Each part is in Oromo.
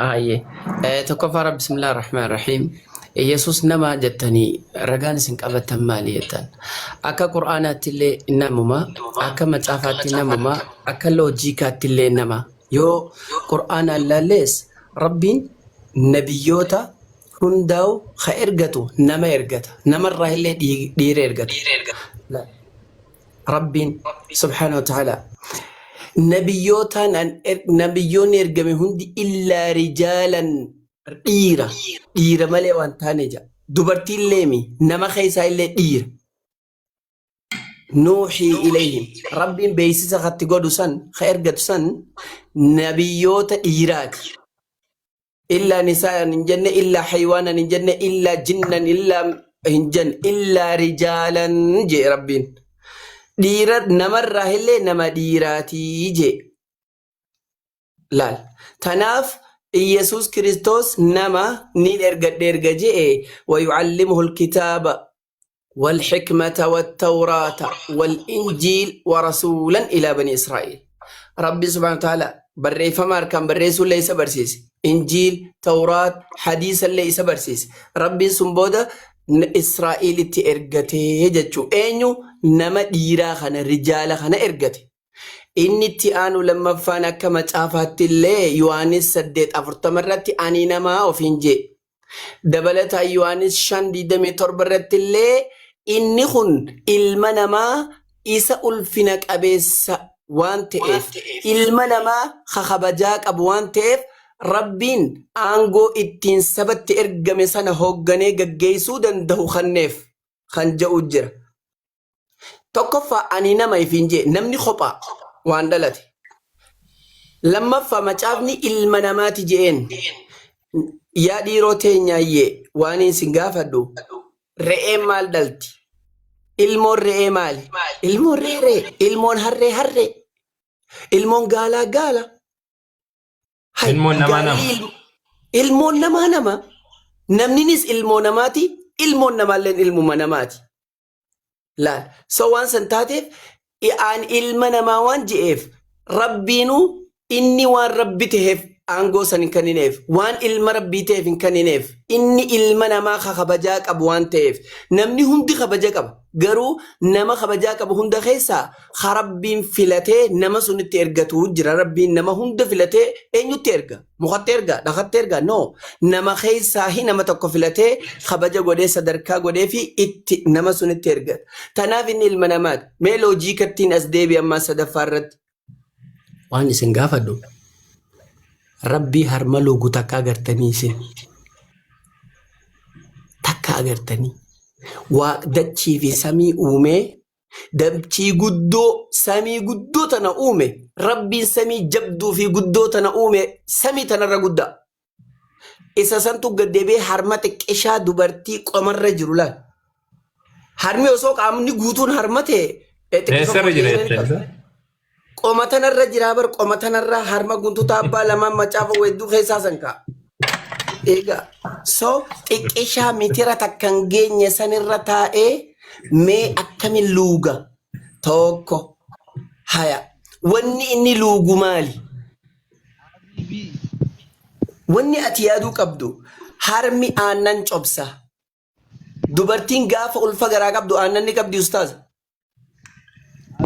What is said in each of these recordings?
آيه تكفر بسم الله الرحمن الرحيم. يسوس نما جتني رجال سنقبت مالية أكا قرآنات اللي نمما أكا متافات نمما أكا لوجيكات اللي نما يو قرآن اللاليس ربي نبيوتا هنداو خيرجتو نما يرجتا نما الراه اللي دير يرجتا لا ربي سبحانه وتعالى نبيوتان نبيون يرجمي هندي إلا رجالا ديرة مالي وانتانجا دبرتي الليمي نما خيسا إلا دير نوحي إليهم ربي بيسيسا خطي سن خير قدو سن نبيوت ديرات إلا نساء نجن إلا حيوانا نجن إلا جنا إلا هنجن إلا رجالا جي ربين ديرات نمر هلي نما ديراتي جي لال تناف يسوع كريستوس نما نيل إرجع جي ويعلمه الكتاب والحكمة والتوراة والإنجيل ورسولا إلى بني إسرائيل ربي سبحانه وتعالى بري فمار كان بريسول ليس برسيس إنجيل توراة حديث ليس برسيس ربي سنبودا إسرائيل تأرجته جتشو إنيو نما ديرا خنا رجال خنا إرجته إني تيانو لما فانا كما تافات اللي يوانس سديت أفرتمرت أني نما وفينجي دبلتا يوانس شاندي دمي تربرت اللي إني خن المنما إيسا ألفنك أبيس وانتئف المنما خخبجاك أبو وانتئف ربين أنغو إتين سبت إرقمي سنة هوغاني غجيسو دندهو خنف خنجا أجر تقفى أني نما يفينجي نمني خطأ واندلتي لما فمتعبني المنامات جين يا دي روتين يا واني سنغافدو رئي مال دلتي المون رئي مالي المون رئي المون هري المون غالا المون نما المون نما نمنينيس المون نماتي المون نمالين المون مناماتي لا سوان سنتاتيف إن المنما وان جئف ربينو إني وان ربي تهف أنغو سن كنينيف وان علم ربي تهف كنينيف إني المنما خبجاك أبو وان تهف نمني هندي خبجاك أبو غرو نما خبجاك أبو هند خيسا خربين فلته نما سن تيرغتو جرا ربين نما هند فلته أنيو تيرغا مخ تيرغا دخ تيرغا نو نما خيسا هي نما تكو فلته خبجا غودي صدركا غودي في إت نما سن تيرغا تنافين المنامات ميلوجي كتين أسديبي أما سدفرت وان سنغافدو ربي هرملو غوتاكا غرتني سن تاكا غرتني واقدتشي في سمي أومي دبتشي قدو سمي قدو تنا أومي ربي سمي جبدو في قدو تنا أومي سمي تنا رقدا إسا سنتو قدبي حرمتك إشا دبرتي قمر رجلان حرمي وصوك عمني قوتون حرمته إيسا رجل قومتنا الرجل قومتنا الرجل حرم قنتو تابا لما مچافا ويدو خيسا سنكا Ega, so ikisha mitira takkangenye sanirra taa'e mee akkami luuga tokko haya wanni inni luugu maali wanni ati yaaduu qabdu harmi aannan cobsa dubartiin gaafa ulfa garaa qabdu aannan ni qabdi ustaaz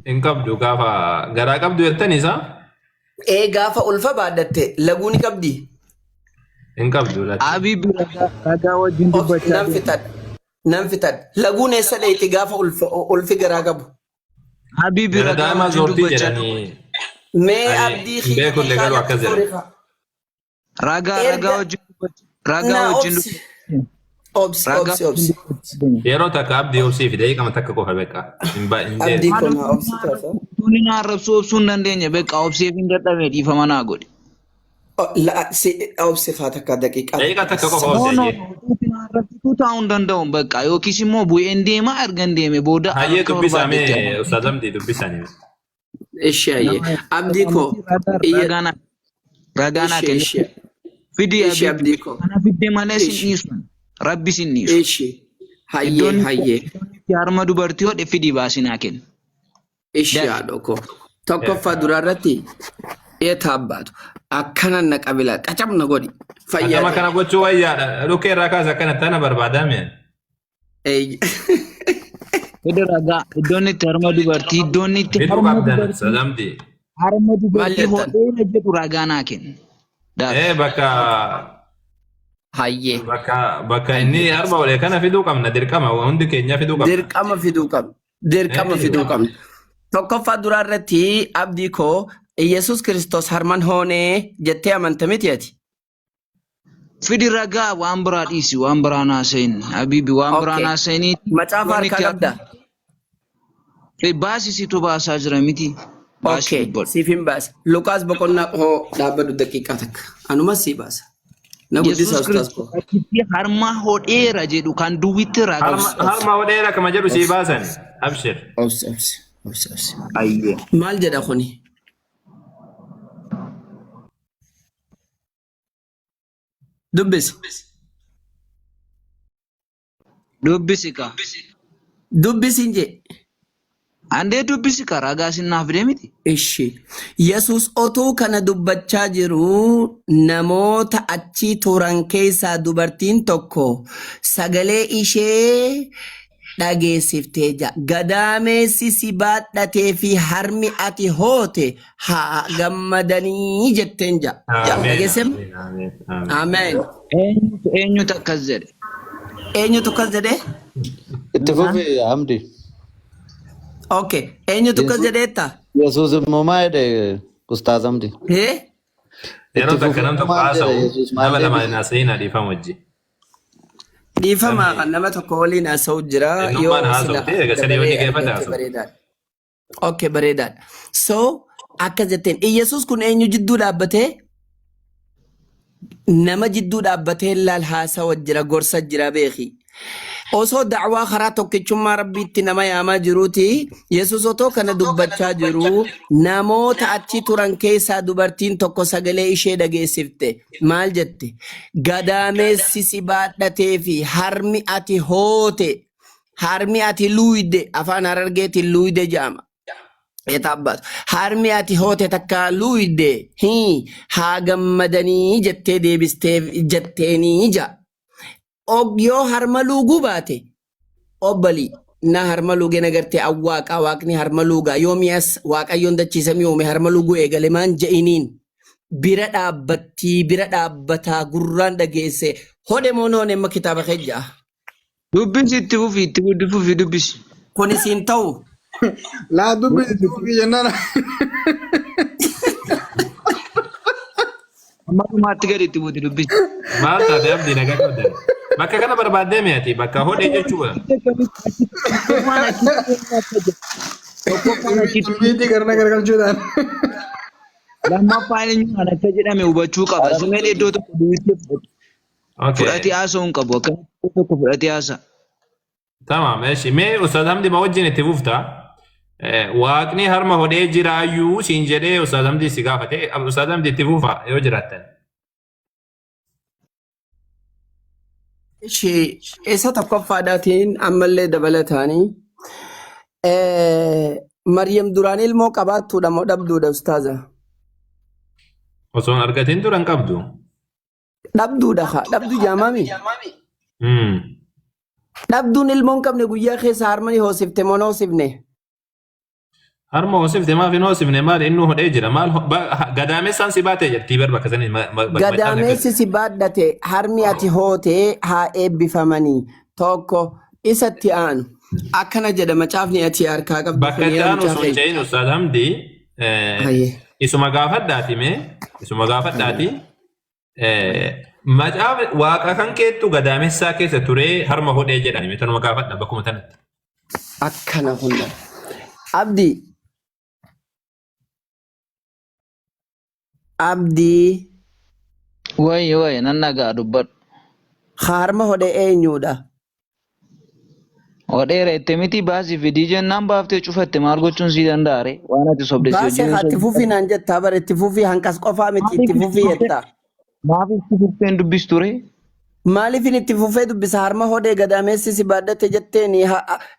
in qabdu gaafa garaa qabdu jettaniisa gaafa ulfa baaddatte laguu ni qabdi in qabdu Habibi ragaa wajjin dubbachaa nan fitad laguun eessa dheeyti gaafa ulfi garaa qabu Habibi ragaa wajjin dubbachaa mee abdii beekulle garuu akkas jedha ragaa wajjin obsi yeroo takka abdii obsii fi daqiiqama takka qofa beekaa abdii kona obsi taasa tuni na arrabsuu obsuun dandeenya beekaa obsiif hin dadhabee dhiifama naa godhe لا أوبسي فاتك دقيقة دقيقة تكوكو فوزي تو تاون دندون بقى يو كيسي مو بو اندي ما ارغندي بودا هاي دبي سامي استاذم دي دبي سامي ايش هي ابديكو راغانا ايش فيدي ابديكو انا فيدي مالس نيسون ربي سنيس ايش هي يار ما دوبرتيو دي فيدي باسيناكن ايش يا دوكو توكو فدرارتي Eetaabbaatu akkanan na qabila qacabna godhi Akkama fayyaade. kana gochuu wayyaadha. Dhukkee irraa kaasa akkana tana barbaadame. Fedhe ragaa iddoon itti harma dubartii iddoon itti Bituu harma qabdan dubartii sadamti. harma Maal dubartii jettan? hodhee jedhu ragaa naa kenna. Daal. Hayyee Bakka inni harma olee kana fiduu qabna dirqama hundi keenya fiduu qabna. dirqama fiduu qabna. Dirqama fiduu qabna. Tokkoffaa duraa irratti abdii koo Yesuus Kiristoos harman hoonee jettee amanta miti ati. Fidi ragaa waan biraa dhiisi waan biraa naasayin habibi waan biraa Okay. naasayinii Macaafa harkaa qabda. baasisitu baasaa jira miti. Okay, siif hin baasa. Lukaas boqonnaa hoo dhaabbadhu daqiiqaa takka. Anumas sii baasa. Na guddisa Yesuus ustaas koo. Kiristoos harma hodheera jedhu kan duwwitti ragaa. Harma odeera kama jedhu sii baasan. Abshir. Obsi. Ayyee. Maal jedha kuni? Dubbisi. Dubbisi ka. Dubbisiin jee. Andee dubbisi ka ragaa sinnaaf deemiti. Ishi. Yesuus otuu kana dubbachaa jiru namoota achi turan keessaa dubartiin tokko sagalee ishee dhageessiftee jira. Gadaameessi si baadhatee fi harmi ati hoote haa gammadanii jetteen jira. Dhageessem? Ameen. Eenyutu akkas jedhe. Eenyutu akkas jedhee? Itti fufi Hamdi. Okay. Eenyutu akkas jedheetta? Yesuus immoo maal jedhe Ustaaz Hamdi? Yeroo takka nam tokko haasa'u nama lama naasa'inaa dhiifama wajji. Dhiifama kan nama tokko waliin haasa'u jira. Eenyummaan haasa'u ta'e egaa sadii hojii keeffata haasa'u. Okay, bareedaadha. So akkas jetteen Yesuus kun eenyu jidduu dhaabbatee? Nama jidduu dhaabbatee laal haasa'u jira gorsa jira beeki. Osoo da'waa karaa tokkichummaa rabbiitti nama yaamaa jiruuti Yesuus otoo kana dubbachaa jiru namoota achi turan keessaa dubartiin tokko sagalee ishee dhageessifte maal jette gadaameessi si baadhatee fi harmi ati hoote harmi ati luuyde afaan Harargeetiin luuyde jedhama. Eetaabbaatu harmi ati hoote takka luuyde haa gammadanii jettee deebistee jetteenii ja'a. Yoo harma luuguu baate obbalii na harma luugee nagartee awwaaqa waaqni harma luugaa yoo mi'as waaqayyoon dachiisamii uume harma luuguu eegale maan je'iniin bira dhaabbataa gurraan dhageesse hode moonoon emma kitaaba kejjaa. Dubbisi itti fufi dubbisi. Kun isiin ta'u. Laa dubbisi itti fufi jennaan. Amma dhumaatti gadi itti fuuti dubbisi. Maal taate abdii nagaa qabdan. Bakka kana barbaaddee mi'ati bakka hodhee jechuudha. Dubbiitti garna gargalchuudhaan. Lammaffaan eenyumaan akka jedhame hubachuu qaba. Simeen iddoo tokko duwwitti fudhatee haasa'uu hin qabu. Akkamitti iddoo tokko fudhatee haasa'a. Tamam, eeshi. Mee Ustaaz Hamdi ma wajjin itti fufta? Waaqni harma hodhee jiraayyuu siin jedhee Ustaaz Hamdi si gaafate. Ustaaz Hamdi itti fufa yoo jiraattan. Ishee isa tokkoffaadhaatiin ammallee dabalataanii Maryam duraan ilmoo qabaattuudha moo dhabduudha ustaaza? Osoo hin argatiin turan qabdu. Dhabduudha haa dhabdu jaamami. Dhabduun ilmoo hin qabne guyyaa keessa harmani hoosifte moo hoosifne? Harma hoosifte maaf hin hoosifne maal inni hodhee jira maal gadaamessaan si baatee jirti bar bakka sanii. Gadaameessi si baadhate harmi ati hootee haa eebbifamanii tokko isatti aanu akkana jedha macaafni ati harkaa qabdu. Bakka itti aanu sun ce'in Ustaaz Hamdi isuma gaafadhaati mee isuma gaafadhaati macaafa waaqa kan keettu gadaamessaa keessa turee harma hodhee jedhani tanuma gaafadha bakkuma tanatti. Akkana hunda abdii. Abdii. Wayi nan nagaa dubbadhu. Harma hodhee eenyuudha? Hodheera itti miti baasii fi jennaan baaftee cufatte maal gochuun sii danda'are waan ati sobdeessi Baasee itti fufii naan jettaa bara itti fufii hanqas qofaa miti itti fufii jettaa. Maaf itti fuffeen dubbisture? Maaliif itti fufee dubbisa harma hodhee gadaameessi si baadhate jetteeni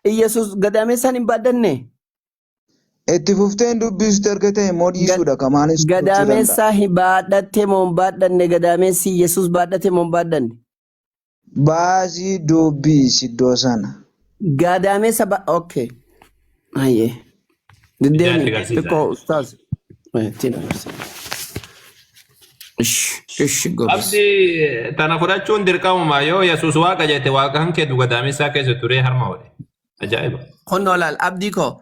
Yesuus gadaameessaan hin baadhanne? Itti fufteen dubbistu erga ta'e immoo dhiisuudha kamaanis gochuu danda'a. Gadaamessa baadhatte moo hin baadhanne? Gadaamessi Yesuus baadhate moo hin baadhanne? Baasii dubbisi iddoo sana. Gadaamessa okay. Aye. Deddeemi xiqqoo ustaaz. Ish gobis. Abdi tana fudhachuun dirqamuma yoo Yesuus waaqa jette waaqaan kee gadaamessaa keessa turee harma hodhe. Ajaa'iba. Konnoo laal abdii koo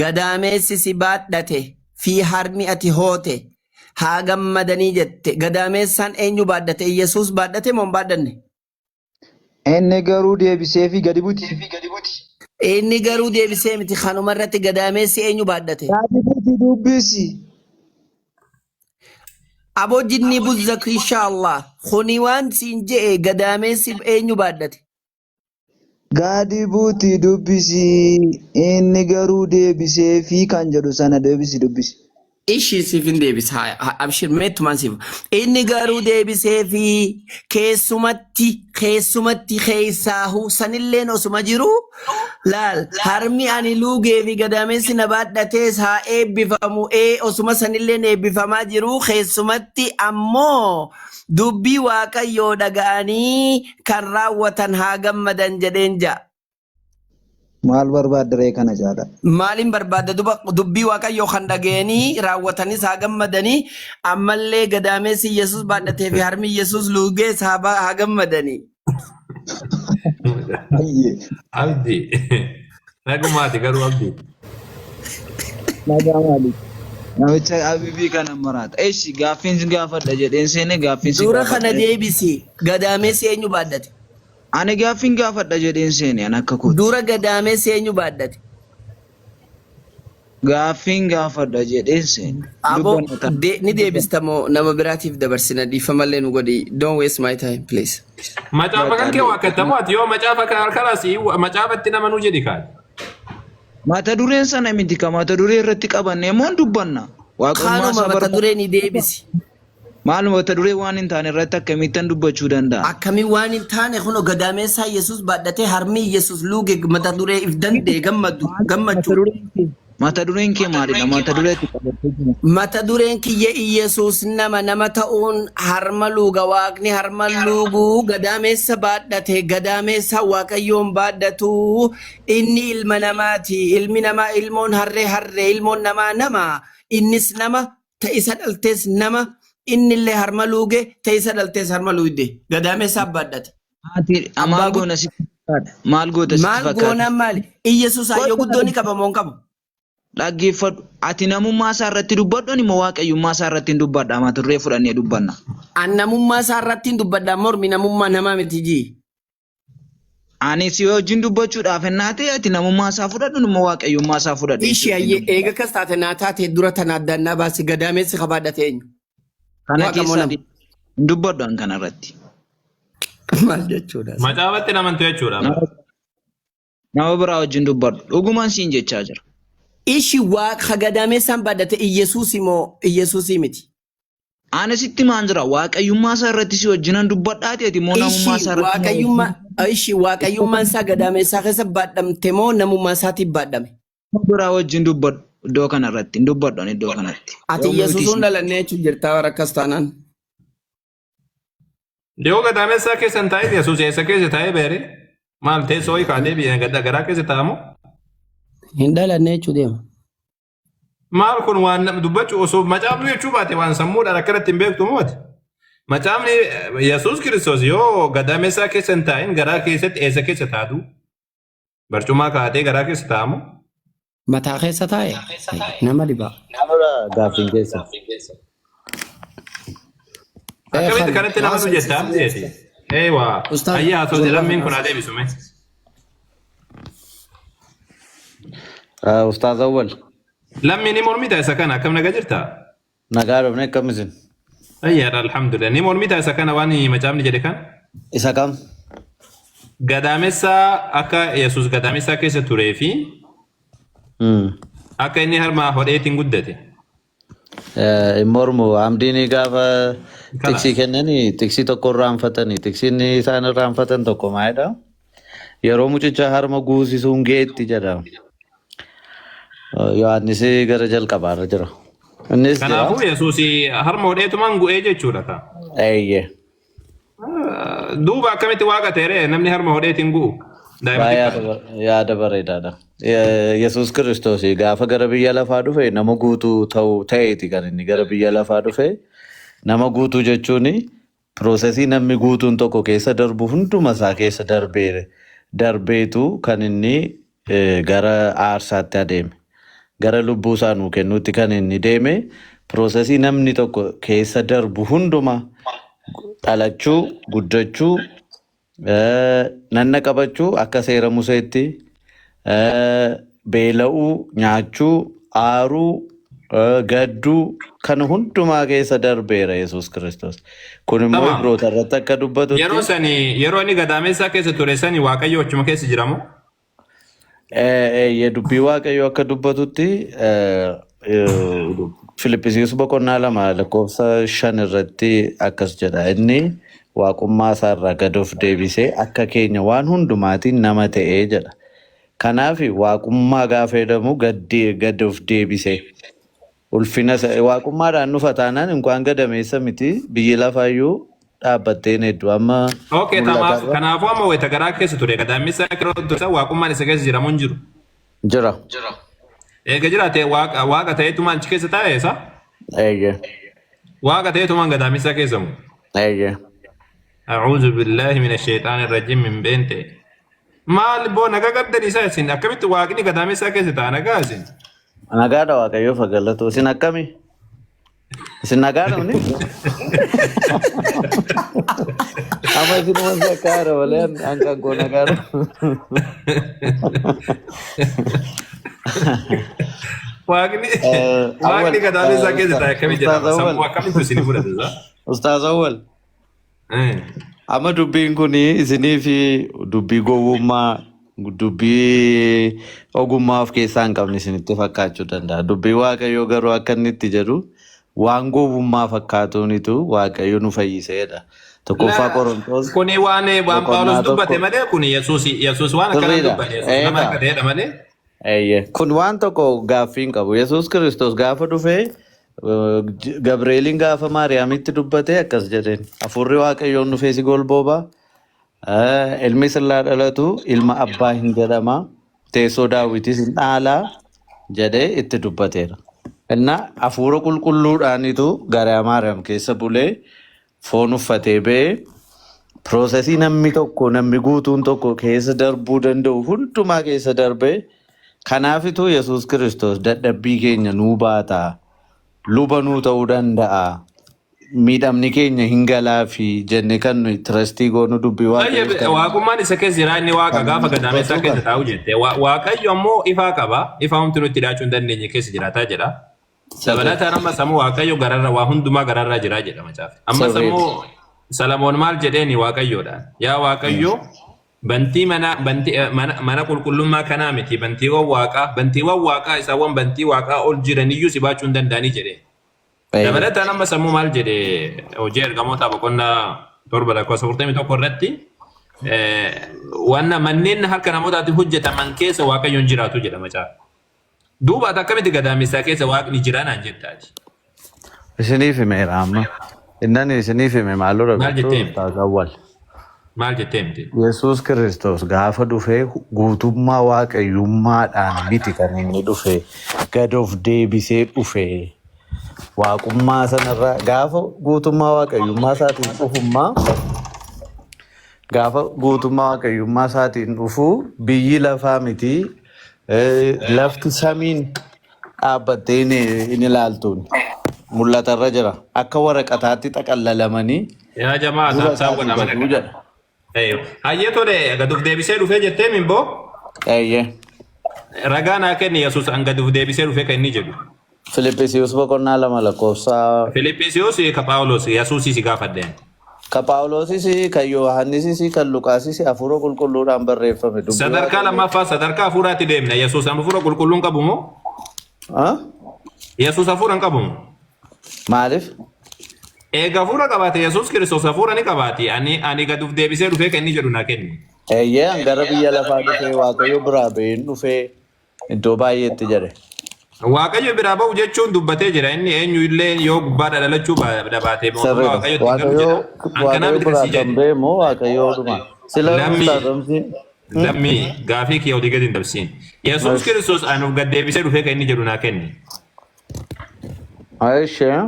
gadaamessi si baadhate fi harmi ati hoote haa gammadanii jette. Gadaamessaan eenyu baadhate? Yesuus baadhate moo hin baadhanne? Inni garuu deebisee fi gadi buti. Inni garuu deebisee miti. Kanuma irratti gadaamessi eenyu baadhate? Gadi buti dubbisi. Aboo jinni buzzak inshallah. Kuni waan siin je'e gadaamessi eenyu baadhate? Gadi buti dubbisi. Inni garuu deebisee fi kan jedhu sana deebisi dubbisi. Ishi siifin deebisa. Abshir meettumaan siifa. Inni garuu deebisee fi keessumatti keessaahu sanilleen osuma jiru laal harmi ani luugee fi gadaamessi na baadhatees haa eebbifamu osuma sanilleen eebbifamaa jiru keessumatti ammoo dubbii waaqayyoo dhaga'anii kan raawwatan haa gammadan jedheen ja'a. Maal barbaaddaree kana jaala? Maalin barbaadda dubbii waaqayyoo kan dhaga'anii raawwatanis haa gammadanii ammallee gadaamessi Yesuus baadhatee fi harmi Yesuus luugees haa gammadanii. Abdi. Nagumaati garuu abdi. Nagamaali. Namicha abibii kana maraata. Eeshi gaaffiin gaafadha jedheen seene gaaffiin si Suura kana deebisi. Gadaamessi eenyu baadhate? Ani gaaffiin gaafadha jedheen seene an akka kooti. Dura gadaamessi eenyu baadhate? Gaaffiin gaafadha jedheen seene. Aboo ni deebista moo nama biraatiif dabarsina dhiifamallee nu godhi. Don't waste my time please. Macaafa kan kee waaqattamu ati yoo macaafa kanaas macaafatti nama nu jedhi kaati. Mata dureen sana miti ka mata duree irratti qabannee moo dubbanna? Kaanuma mata duree ni deebisi. Maaluma mata duree waan hin taane irratti akkamittan dubbachuu danda'a? Akkamiin waan hin taane kun gadaamessaa Yesuus baadhatee harmi Yesuus luuge mata duree if dandee gammachuu. Mata dureen kee maalidha? Mata dureetti qabattee jiru. Mata dureen kiyya Yesuus nama ta'uun harma luuga waaqni harma luugu gadaamessa baadhate gadaamessa waaqayyoon baadhatu inni ilma namaati ilmi namaa ilmoon harree ilmoon namaa nama innis nama ta'isa dhaltees nama innillee harma luuge ta'isa dhaltees harma luude gadaamessa baadhate. Maal goona si fakkaata? Maal goota si fakkaata? Maal goona maali? Yesuus ayyoo guddoo ni qaba moo hin qabu? Dhaggeeffadhu. Ati namummaa isaa irratti dubbadhu ni moo waaqayyummaa isaa irratti dubbadha? Mata duree fudhannee dubbanna. An namummaa isaa irratti dubbadha mormi namummaa namaa miti jii. Ani si wajjin dubbachuudhaaf ennaate ati namummaa isaa fudhadhu ni moo waaqayyummaa isaa fudhadhu? Ishee ayyee eega kas taate naa taate dura tana addannaa baasi gadaamessi qabaadhate eenyu? Kana keessa dubbadhu an kana irratti. Maal jechuudha? Macaafatti namantu jechuudha. Nama biraa wajjin dubbadhu. Dhugumaan siin jechaa jira. Ishi waaqa gadaamessaan baadhate Iyesuus moo Iyesuusii miti? Ani sitti maan jira waaqayyummaa isaa irratti si wajjinan dubbadhaati ati moo namummaa isaa irratti? Ishi waaqayyummaan isaa gadaamessaa keessa baadhamte moo namummaa isaatiif baadhame? Biraa wajjin dubbadhu iddoo kana irratti hin dubbadhu ani iddoo kanatti. Ati Iyesuusuun dhalannee jechuun jirtaa warra akkas taanaan. Dhiyoo gadaamessaa keessan taa'ee Yesuus eessa keessa taa'ee beere? Maal teessoo kaatee biyya garaa keessa taa'amu? Hin dhalannee jechuu deema. Maal kun waan dubbachuu osoo macaafni jechuu baate waan sammuudhaan akkanatti hin beektu mooti. Macaafni Yesuus Kiristoos yoo gadaamessaa keessa hin taa'in garaa keessatti eessa keessa taatu? Barcumaa kaatee garaa keessa taa'amu? Mataa keessa taa'e? Nama dhibaa. Gaaffiin keessa. Akkamitti kanatti nama nu jettaa jeeti? Eewaa. Ayyaa osoo lammiin kun haa deebisume. Ustaaz Awwal. Lammi ni mormita isa kana akkam nagaa jirta? Nagaa dhabne akkamisin? Ayyaadha alhamdulillah. Ni mormita isa kana waan macaafni jedhe kan? Isa kam? Gadaamessaa akka Yesuus gadaamessaa keessa turee fi akka inni harma hodheetiin guddate. Mormu amdiin gaafa tiksi kennanii tiksi tokko irraanfatanii tiksiin isaan irraanfatan tokko maalidha? Yeroo mucicha harma guusisuun geetti jedhama. Yohaannis gara jalqabaarra jira. Innis jira. Kanaafuu Yesuus harma hodheetumaan gu'ee jechuudha ka. Eeyyee. Duuba akkamitti waaqa ta'e namni harma hodheetiin gu'u? Yaada bareedaadha. Yesuus Kiristoos gaafa gara biyya lafaa dhufe nama guutuu ta'eeti kan inni gara biyya lafaa dhufe. Nama guutuu jechuun piroosesii namni guutuun tokko keessa darbu hunduma isaa keessa darbeetu kan inni gara aarsaatti adeeme. Gara lubbuu isaa nuu kennuutti kan inni deeme piroosesii namni tokko keessa darbu hunduma dhalachuu, guddachuu, nanna qabachuu akka seera Museetti, beela'uu, nyaachuu, aaruu, gadduu kan hundumaa keessa darbeera Yesuus Kiristoos. Kun immoo Ibroota irratti akka dubbatutti. Yeroo inni gadaamessaa keessa ture sani Waaqayyo achuma keessa jiramu? Dubbii Waaqayyo akka dubbatutti Filippisius 2:5 irratti akkas jedha. Inni waaqummaa isaarraa gad of deebisee akka keenya waan hundumaatiin nama ta'ee jedha. Kanaaf waaqummaa gaafa jedhamu gad of deebisee. Ulfina waaqummaadhaan dhufa taanaan inkaan gadameessa miti biyyi lafaayyuu dhaabbatteen hedduu amma. Kanaafuu amma wayita garaa keessa ture gadaamessa keessa waaqummaan isa keessa jiramu hin jiru. Jira. Eega jiraate waaqa ta'eetumaan achi keessa taa'eessa? Eeyyee. Waaqa ta'eetumaan gadaamessa keessa mu? Eeyyee. A'uudhu billahi mina sheexaan irrajim min beente. Maal boo nagaa gaddan isaa isin akkamitti waaqni gadaamessa keessa ta'a nagaa isin? Nagaadha Waaqayyoo fagallatu. Isin akkami? Isin nagaadha muni? Amma isin wanti akka haara malee hanqan koo nagaadha. Waaqni gadaamessa keessa ta'a akkamitti jedhama? Sammuu akkamitti isin fudhate? Ustaaz Awwal. Amma dubbiin kun isinii fi dubbii gowwummaa dubbii ogummaa of keessaa hin qabne isinitti fakkaachuu danda'a. Dubbii Waaqayyoo garuu akka inni itti jedhu waan gowwummaa fakkaatuunitu Waaqayyo nu fayyiseedha. Tokkoffaa Qorontoos. Kuni waan Phaawulos dubbate malee kun Yesuus waan akkana dubbate nama akka ta'edha malee. Kun waan tokko gaaffii hin qabu. Yesuus Kiristoos gaafa dhufee Gabreeliin gaafa Maariyaamitti dubbate akkas jedheen. Hafuurri Waaqayyoon dhufee si golbooba. Ilmi sirraa dhalatu ilma abbaa hin jedhama. Teessoo Daawitis hin dhaalaa jedhee itti dubbateera. Inna hafuura qulqulluudhaanitu gara Maariyaam keessa bulee foon uffatee ba'ee piroosesii namni guutuun tokko keessa darbuu danda'u hundumaa keessa darbee kanaafitu Yesuus Kiristoos dadhabbii keenya nuu baata. Luba nuu ta'uu danda'a. Miidhamni keenya hin galaa fi jenne kan nuyi tirastii goonu dubbii Waaqayyoo. Waaqummaan isa keessa jira inni waaqa gaafa gadaamessaa keessa taa'u jette. Waaqayyo ammoo ifaa qaba. Ifaa humti nutti hidhaachuu hin dandeenye keessa jiraataa jedha. Dabalataan amma sammuu Waaqayyo gararra waa hundumaa gararraa jira jedha macaafa. Amma sammuu Salamoon maal jedheeni Waaqayyoodhaan. Yaa Waaqayyo bantii mana qulqullummaa kanaa miti bantiiwwan waaqaa isaawwan bantii waaqaa ol jiraniyyuu si baachuu hin danda'anii jedhee. Dabalataan amma sammuu maal jedhee hojii ergamoota boqonnaa 7:41 irratti wanna manneen harka namootaatiin hojjetaman keessa Waaqayyoon jiraatu jedha macaafa. Duuba akkamitti gadaamessaa keessa waaqni jira naan jettaati. Isiniif himeera amma. Innani isiniif hime maaloo Maal jettee miti? Yesuus Kiristoos gaafa dhufee guutummaa waaqayyummaadhaan miti kan inni dhufee gad of deebisee dhufee. Waaqummaa sanarraa gaafa guutummaa waaqayyummaa isaatiin dhufummaa gaafa guutummaa waaqayyummaa isaatiin dhufuu biyyi lafaa miti lafti samiin dhaabbattee in ilaaltuun mul'atarra jira akka waraqataatti xaqallalamanii. Yaa jamaa saabsaa godha mana. Hayyee tole gad of deebisee dhufee jettee minboo? Ragaa naa kenni Yesuus gad of deebisee dhufee kan inni jedhu. Filippisius 2:2. Filippisius ka Phaawulos Yesuusis gaafadheen. Ka Phaawulosis kan Yohaannisis kan Luqaasis hafuura qulqulluudhaan barreeffame. Sadarkaa lammaffaa sadarkaa hafuuraatti deemna. Yesuus hafuura qulqulluun qabu moo? Yesuus hafuura hin qabu moo? Maaliif? Eega hafuura qabaate Yesuus Kiristoos hafuura ni qabaati. Ani gad of deebisee dhufee kan inni jedhu naa kenni. Gara biyya lafaa dhufee Waaqayyo biraa ba'een dhufee iddoo baay'eetti jedhe. Waaqayyo biraa ba'u jechuun dubbatee jira. Inni eenyu illee yoo gubbaadha dhalachuu baate mootummaa Sirriidha. waaqayyotti galu jedha. Hankanaa miti Waaqayyo kasii biraa kan jedhe. ba'e immoo waaqayyoodhuma. Sila Lammii ustaadamsi. lammii gaafii kee olii gadi hin dabsiin. Yesuus Kiristoos anuuf gad deebisee dhufee kan inni jedhu naa kenne. Ishee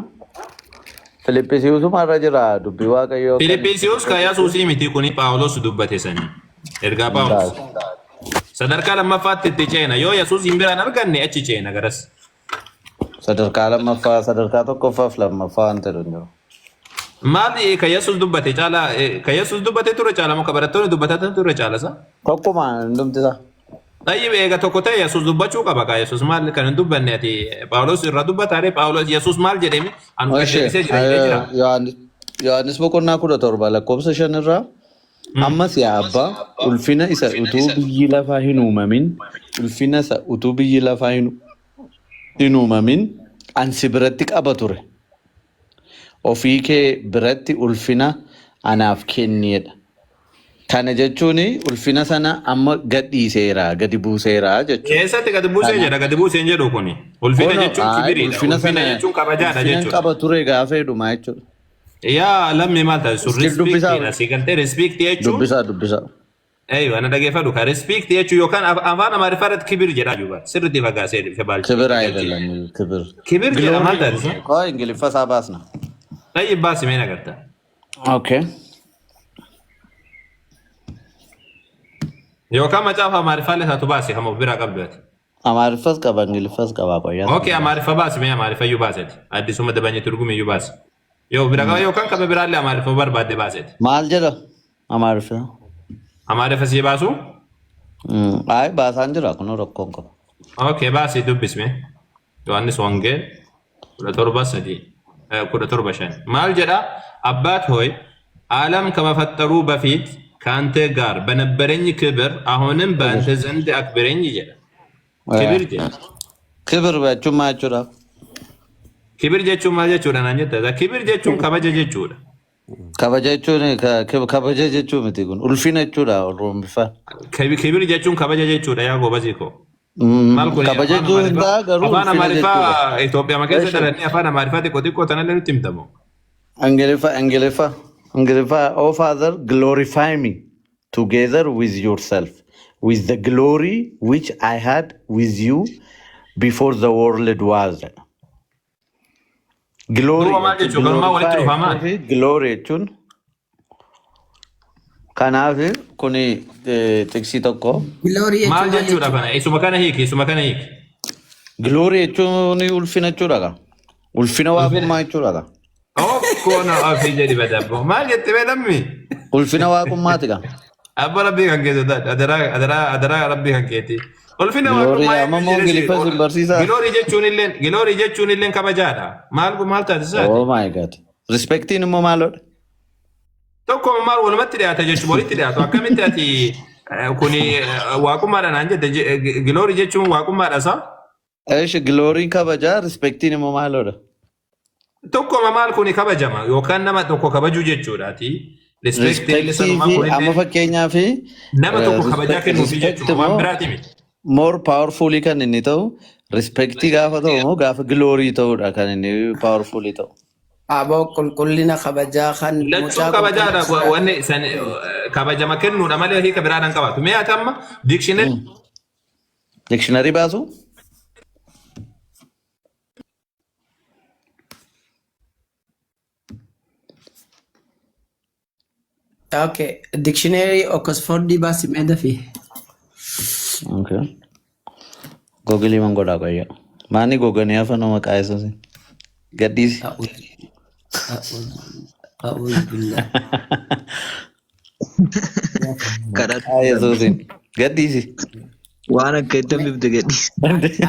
Filippisiusuma irra jira dubbii waaqayyoo. Filiphisiyoos kan Yesuusii miti kuni Phaawulos dubbate sanii. Ergaa Phaawulos. Sadarkaa lammaffaatti itti ceena. Yoo Yesuus hin biraan arganne achi ceena garas. Sadarkaa lammaffaa, sadarkaa tokkoffaaf lammaffaa waan ta'e jiru. Maali kan Yesuus dubbate caalaa kan Yesuus dubbate ture caalaa moo kan barattoonni dubbatan ture caalaa isaa? Tokkuma hundumti isaa. Tayyib eega tokko ta'e Yesuus dubbachuu qaba ka Yesuus maal kan hin dubbanne ati Phaawulos irra dubbataare Phaawulos Yesuus maal jedheme anu gaddeebisee jira. Yohaannis boqonnaa 17 lakkoofsa 5 irraa ammas yaa abbaa ulfina isa utuu biyyi lafaa hin uumamin ulfina isa utuu biyyi lafaa hin uumamin ansi biratti qaba ture. Ofii kee biratti ulfina anaaf kenneedha. Kana jechuun ulfina sana amma gadhiiseera, gadi buuseera jechuudha. Keessatti gadi buusee jedha gadi buuseen jedhu kuni. Ulfina jechuun kibiriidha. Ulfina jechuun kabajaadha jechuudha. Qaba ture gaafa heddumaa jechuudha. Yaa lammii maal ta'a sun rispiiktiidha. Si galtee rispiiktii jechuun. Dubbisa. Eeyyuu ana dhageeffadhu ka rispiiktii jechuun yookaan afaan amaariffaa irratti kibir jedhaa juba. Sirriitti fagaasee dhufe baalchi. Kibir ayyadan kibir. Kibir jedha maal ta'a? Koo ingiliffa isaa baasna. Tayyib baasi mee nagarta. Okay. Yookaan macaafa amaariffaa illee isaatu baasi hama of biraa qabdu ati. Amaariffas qaba ingiliffas qaba qoyyaa. Okay amaariffa baasi mee amaariffa iyyuu baaseti. Addisuma dabanyee turgumi iyyuu baasi. Yoo bira qaba yookaan qaba biraallee amaariffa barbaadde baaseti. Maal jedha amaariffa? Amaariffa sii baasu? Ay baasaan jira kunoo rakkoon qaba. Okay baasi dubbisme. Yohaannis Wongeel 17:3 ማል ጀዳ አባት ሆይ ዓለም ከመፈጠሩ በፊት ካንተ ጋር በነበረኝ ክብር አሁንም በአንተ ዘንድ አክብረኝ ይላል። ክብር በቹማ ቹራ ክብር ጀቹማ ጀቹራ ናንጀ ክብር ጀቹን ከበጀ ጀቹራ ከበጀ ጀቹን ከበጀ ጀቹ ምትጉን ኡልፊነ ቹራ ሮምፋ ክብር ጀቹን ከበጀ ጀቹራ ያ ጎበዚኮ ከበጀጁ እንዳ ገሩ አፋን አማሪፋ ኢትዮጵያ መከሰ ደረኒ አፋን አማሪፋ ቲቆቲቆ ተነለኑ ቲምተሞ Angelifa, oh Father, glorify me together with yourself, with the glory which I had with you before the world was. Glory, chun. Kanaaf kuni tiksi tokko. Maal jechuudha kana? Isuma kana hiiki. Glory jechuun ulfina jechuudha. Ulfina waaqummaa jechuudha. Koona ofii jedhi badabbo. Maal jette beelammi? Ulfina waaqummaati ka. Abba rabbii kan keessa adaraa rabbii kan keeti. Ulfina waaqummaa Glory jechuun illee kabajaadha. Maal taasisaa? Oh my God. Respectiin immoo maalodha? Tokko maal walumatti dhiyaata jechuun walitti dhiyaatu akkamitti ati kuni waaqummaadha naan jette Glory jechuun waaqummaadha isaa? Eesh Glory kabajaa respectiin immoo maalodha? Tokko maal kuni kabajama yookaan nama tokko kabajuu jechuudhaati. Respectii amma fakkeenyaaf nama tokko kabajaa kennuufi jechuudha waan biraati miti. More powerful kan inni ta'u respectii gaafa ta'u moo gaafa glory ta'udha kan inni powerful ta'u. Aboo qulqullina kabajaa kan mucaa kabajaadha wanni san kabajama kennuudha malee hiika biraadhaan qabaatu. Mee ati amma dictionary baasu? Okay, dictionary Oxford basi meda fi. Okay. Google mangoda ko ya. Mani Google ni afa no makaya so sin. Gadis. Billah. Karat ay so sin. Gadis. Wana ketam bibde gadis.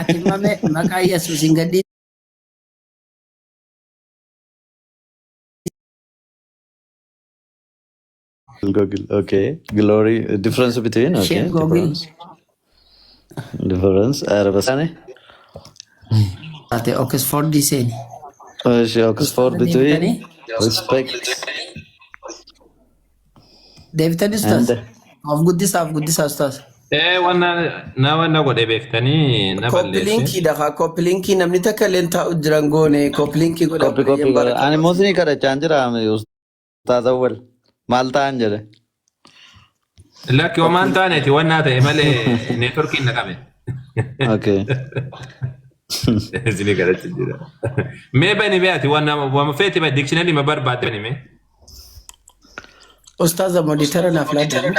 Ati mame makaya so sin gadis. Google, okay. Glory, difference between, okay. Google. Difference, Arabasane. Ate Oxford design. Oxford between respect. David Ustaz. Of good this ustaz. wanna godhe beektanii na balleesse. Koppiliinkiidha kaa koppiliinkii namni takka illee taa'u jiran goone koppiliinkii godha Kopi kopi godha. Ani moosni kadhachaa jira ustaaza wal maal ta'an jedhe. Lakki homaan taaneeti wannaa ta'e malee neetworkiin na qabe. Okay. Isinii kadhachi jira. Mee bani beati wama feeti ba dictionary ma barbaadde bani mee. Ustaaza moditara naaf laadda.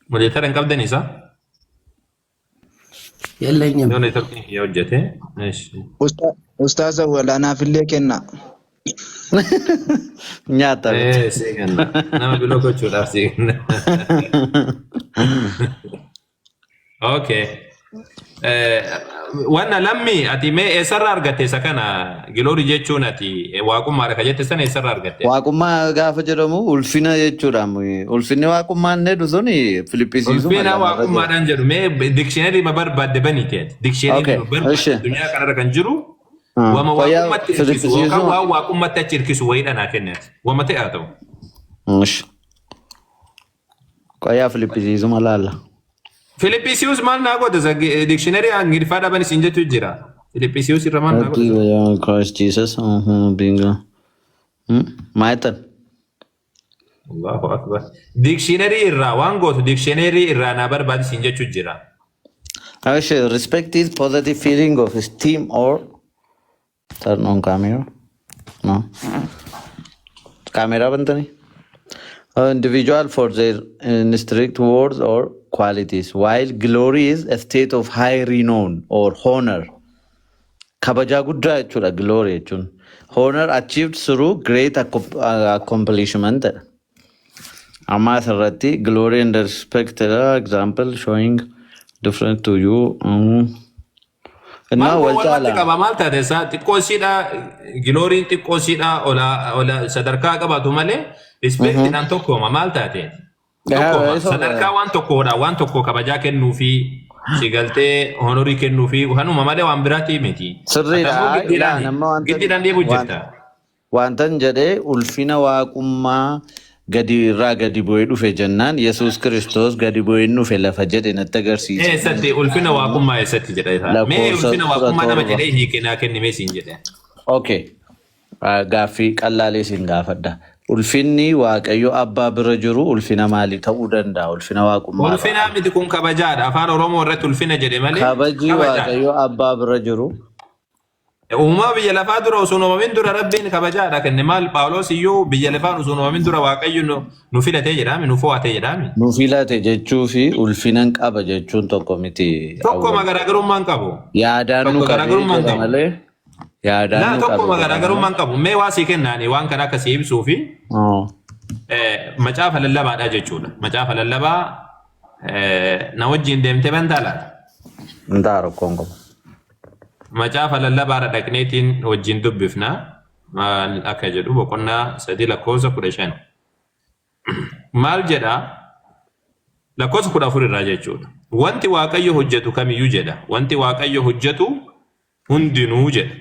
Moditara hin qabdan isa? Yalla hin Yoo neetworkiin yoo hojjete. Ustaaza walaanaafillee kenna. Nyaata. Seeganna. Nama biloo gochuudhaaf seeganna. Okay. Wanna lammi ati mee eessarraa argatte isa kana giloori jechuun ati waaqummaadha ka jette sana eessarraa argatte? Waaqummaa gaafa jedhamu ulfina jechuudha. Ulfinni waaqummaa inni jedhu suni Filippisiisuu. Ulfina waaqummaadhaan jedhu mee dikshiinarii ma barbaadde baniiti ati? Dikshiinarii ma barbaadde addunyaa kanarra kan jiru wama waaqummatti hirkisu yookaan waan waaqummatti achi hirkisu wayiidha naa kenneeti. Wama ta'e haa ta'u. Qoyaa Filippisiisuu malaala. Filippisius maal naa godha dikshiinarii Ingiliffaa dhaban isin jechuun jira. Filippisius irra maal naa godha? Christ Jesus. Bingo. Maayitan. Allahu akbar. Dikshiinarii irraa waan gootu dikshiinarii irraa naa barbaadi isin jechuun jira. Actually, respect is positive feeling of esteem or turn on camera. No. Camera bantani. Individual for their strict words or qualities, while glory is a state of high renown or honor. Kabaja guddaa jechuudha glory jechuun. Honor achieved through great accomplishment. Amma asirratti glory and respect example showing different to you. Maal walitti qaba maal taate isaa xiqqoo ishiidha gilooriin xiqqoo ishiidha ola sadarkaa qabaatu malee rispeektiidhaan tokkooma maal taate tokkooma sadarkaa waan tokko kabajaa kennuu fi sigaltee honorii kennuu fi kanuma malee waan biraati miti. Sirriidha. Giddiidhaan deebi'u jirta. Wantan jedhee ulfina waaqummaa gadi irraa gadi bu'ee dhufe jennaan Yesuus Kiristoos gadi bu'ee dhufe lafa jedhe natti agarsiisa. Eessatti ulfina waaqummaa eessatti jedha isaa? Mee ulfina waaqummaa nama jedhee hiikenaa kennimee siin jedhe. Okay. Gaaffii qallaalee siin gaafadha. Ulfinni Waaqayyo abbaa bira jiru ulfina maalii ta'uu danda'a? Ulfina waaqummaa. Ulfina miti kun kabajaadha. Afaan Oromoo irratti ulfina jedhe malee. Kabaji Waaqayyo abbaa bira jiru. Uumaa biyya lafaa dura osoo uumamin dura rabbiin kabajaadha kenne maal Phaawulos iyyuu biyya lafaan osoo uumamin dura Waaqayyo nu filatee jedhaami nu fo'atee jedhaami. Nu filate jechuu fi ulfinan qaba jechuun tokko miti. Tokko garaagarummaan qabu. Yaadaan nu qabu malee. Yaadaan nu qabu. Tokko garaagarummaan qabu. Mee waa sii kennaani waan kana akka sii ibsuu fi macaafa lallabaadha jechuudha. Macaafa lallabaa na wajjin deemtee bantaa laata? Ndaaro kongo. Macaafa lallabaadha dhaqneetiin wajjin dubbifna akka jedhu boqonnaa 3:15. Maal jedha? Lakkoofsa 14 irraa jechuudha. Wanti Waaqayyo hojjetu kamiyyuu jedha. Wanti Waaqayyo hojjetu hundinuu jedha.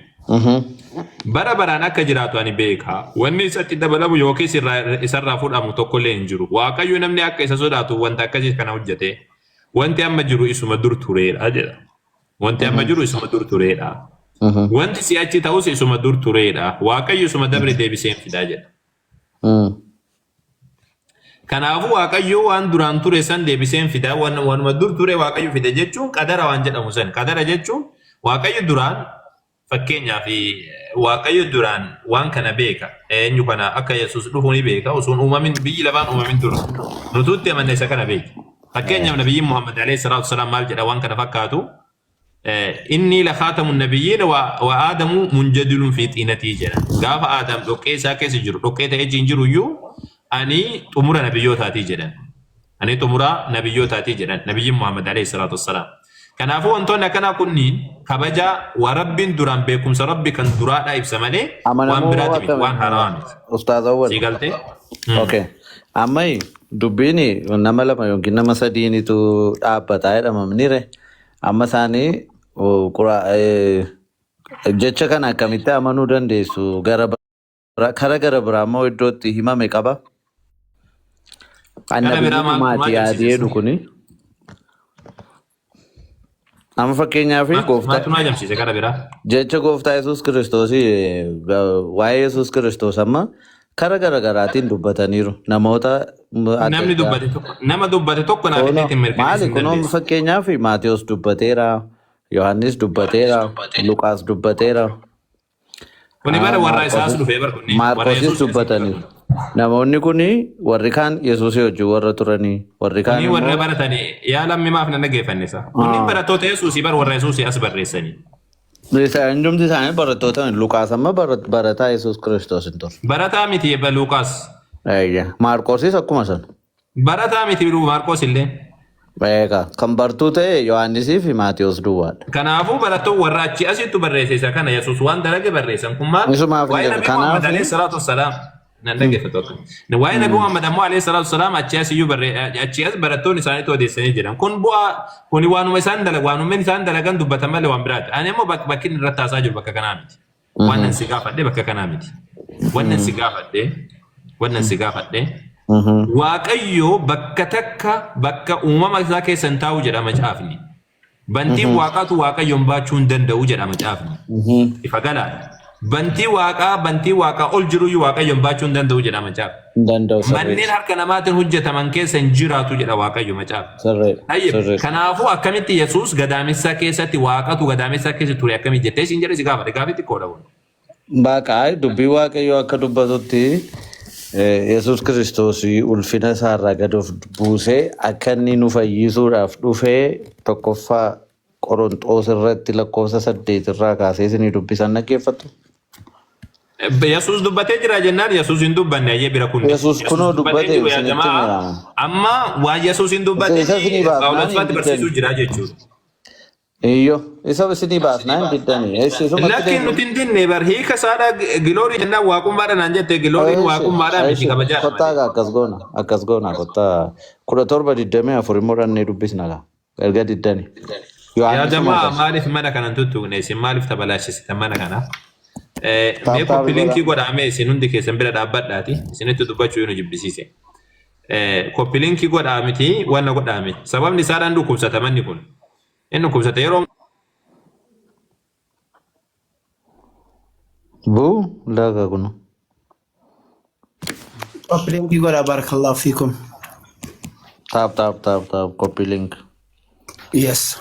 Bara baraan akka jiraatu ani beeka. Wanni isatti dabalamu yookiis isarraa fudhamu tokkollee hin jiru. Waaqayyo namni akka isa sodaatu wanta akkasii kana hojjete. Wanti amma jiru isuma dur tureedha jedha. Wanti amma jiru isuma dur tureedha. Wanti si'achi ta'us isuma dur tureedha. Waaqayyo isuma dabre deebisee fidaa jedha. Kanaafuu Waaqayyo waan duraan ture san deebisee fidaa wanuma dur ture Waaqayyo fide jechuun qadara waan jedhamu san. Qadara jechuun Waaqayyo duraan fakkeenyaaf Waaqayyo duraan waan kana beeka. Eenyu kana akka Yesuus dhufu ni beeka. Osoo uumamin biyyi lafaan uumamin tura. Nutuutti amanne isa kana beeka. Fakkeenyaaf nabiyyiin Muhammad alayhi salaatu wasalaam maal jedha waan kana fakkaatu. Inni lakhaatamu nabiyyiin wa aadamu munjadilun fi xiinatii jedha. Gaafa aadam dhoqqee isaa keessa jiru dhoqqee ta'ee jiru iyyuu ani xumura nabiyyootaati jedhan. Ani xumura nabiyyootaati jedhan. Nabiyyiin Muhammad alayhi salaatu wasalaam. Kanaafuu wantoonni akkanaa kunniin kabaja waa rabbiin duraan beekumsa rabbi kan duraadhaa ibsa malee waan biraati miti waan haarawaa miti. Ustaazawwan. Sii galtee? Okay. Ammai dubbiin nama lama yookiin nama sadiinitu dhaabbataa jedhamamnire. Amma isaanii jecha kana akkamitti amanuu dandeessu? Kara gara biraa immoo iddootti himame qaba. Annabiyyi maatii yaadii jedhu kuni. Amma fakkeenyaaf Maaltu nu ajamsiise gara biraa? jecha gooftaa Yesuus Kiristoos waa'ee Yesuus Kiristoos amma kara garaagaraatiin dubbataniiru. Namoota Namni dubbate tokko nama dubbate tokko naaf itti maali mirkaneessuu hin kunuun dandeessu. fakkeenyaaf Maatiyos dubbateera, Yohaannis dubbateera, Luqaas dubbateera, Kuni bara warra isaas dhufee bara kunni warra Maarqosis Yesuus dubbataniiru. Namoonni kuni warri kaan Yesuus wajjin warra turanii, warri kaan Kuni warra immoo baratanii yaa lammi maaf nan dhaggeeffannisa. Kunni barattoota Yesuusii bara warra Yesuusii as barreessanii. hundumti isaanii barattoota Luqaas amma barataa Yesuus Kiristoos hin turre. Barataa miti ebba Luuqaas. Maarqosis akkuma sana. Barataa miti Maarqos illee. Egaa kan bartuu ta'e Yohaannisii fi Maatiyos duwwaadha. Kanaafuu barattoon warra achi asittu barreessisa kana Yesuus waan dalage barreessan kun maal? Isumaaf Waa'ee hin Nabii jedhu. Muhammad Kanaaf alayhi salaatu wassalaam. Nan dhaggeeffatu akka. Waa'ee Nabii Muhammad ammoo alayhi salaatu wassalaam achi asiyyuu achi as barattoonni isaaniitu odeessanii jiran. Kun bu'aa kuni waanuma isaan dalagan waanuma isaan dalagan dubbatan malee waan biraati. Ani immoo bakki inni irratti haasaa jiru bakka kanaa miti. Waan nan si gaafadhe bakka kanaa miti. Waan nan si gaafadhe. Waaqayyo bakka takka bakka uumama isaa keessa hin taa'u jedha macaafni. Bantiin waaqaatu waaqayyoon baachuu hin danda'u jedha macaafni. Ifa galaadha. Bantii waaqaa ol jiruyyuu waaqayyoon baachuu hin danda'u jedha macaafni. Manneen harka namaatiin hojjetaman keessa hin jiraatu jedha waaqayyo macaafni. Kanaafuu akkamitti Yesuus gadaamessa keessatti waaqatu gadaamessa keessa ture akkamitti jettee siin jedhe si gaafate gaafitti kooda kun. Baaqaa dubbii waaqayyoo akka dubbatutti Yesuus Kiristoos ulfina isaarraa gad of buusee akka inni nu fayyisuudhaaf dhufee tokkoffaa Qorontoos irratti lakkoofsa 8 irraa kaasee isinii dubbisan dhaggeeffattu. Yesuus dubbatee jira jennaan Yesuus hin dubbanne ayyee bira kun. Yesuus kunoo dubbate isinitti mira. Amma waan Yesuus hin dubbanne Phaawulosfaatti barsiisuu jira jechuudha. Iyyo isa isinii baasnaa hin diddanii. Lakkiin nuti hin dinne bar hiika saadhaa giloorii jennaan waaqummaadha naan jette gilooriin waaqummaadha miti kabajaadha. Kottaa akkas goona kottaa 17:24 immoo dhannee dubbisna gaa erga diddanii. Yaa jamaa maaliif mana kanan tuttuqne isin maaliif tabalaashisitan mana kana? Mee koppiliinkii godhame isin hundi keessan bira dhaabbadhaati isinitti dubbachuu nu jibbisiise. Koppiliinkii godhamiti wanna godhame sababni isaadhaan dhukkubsata manni kun. Inni dhukkubsata yeroo buu laga kun. Koppiliinkii godhaa barakallahu fiikum. Tap koppiliink. Yes.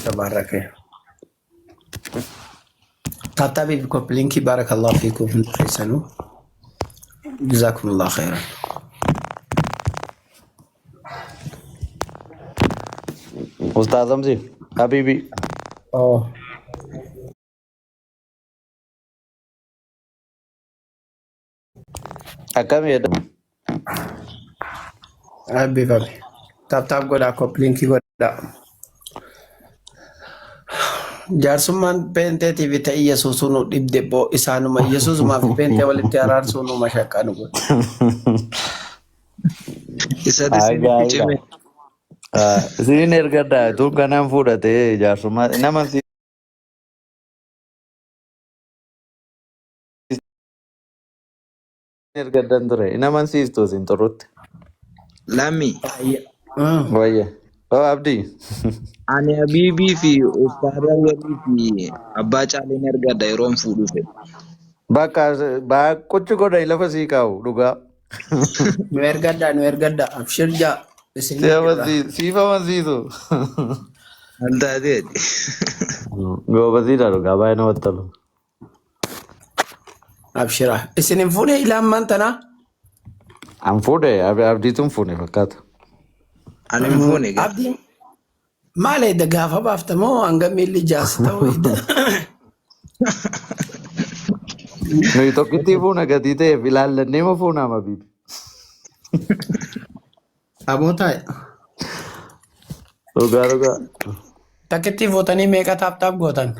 Tabaraka. Tatabi koppiliinkii barakallahu fiikum hundeessanu. Jazakumullah khairan. Ustaz Hamzi, Habibi. Oh. Akkam jedhama? Habibabi. Tap godhaa koppiliinkii godhaa. Jaarsummaan peenteetiif ta'e Yesuusuu nu dhibde boo isaanuma Yesuusumaaf peentee walitti araarsuu nu mashaqaa nu godha. Isin ergaddaa tun kanaan fuudhatee jaarsummaa nama ergaddan ture nama siistu isin turrutti. Lammi. Wayya. Oh Abdii. Ani Habiibii fi Ustaadha walii fi Abbaa Caaleen ergadda yeroon fuudhuu fedhe. Bakka qochi godha lafa sii kaa'u dhugaa. Nu ergaddaa abshir jaa. Siifa amansiisu. An taateeti. Goobasiidha dhugaa baay'ee namatti tolu. Abshira. Isin hin fuune ilaan maantanaa? An fuudhe abdiituun fuune fakkaata. Ani hin fuune gaa. Abdiin maal edda gaafa baaftamoo hanga miilli jaas ta'u edda. Nuyi tokkittii fuuna gatii ta'eef ilaallannee ma fuunaa mabiibi. Abootaa. Dhugaa. Takkitti fuutanii meeqa taap gootan?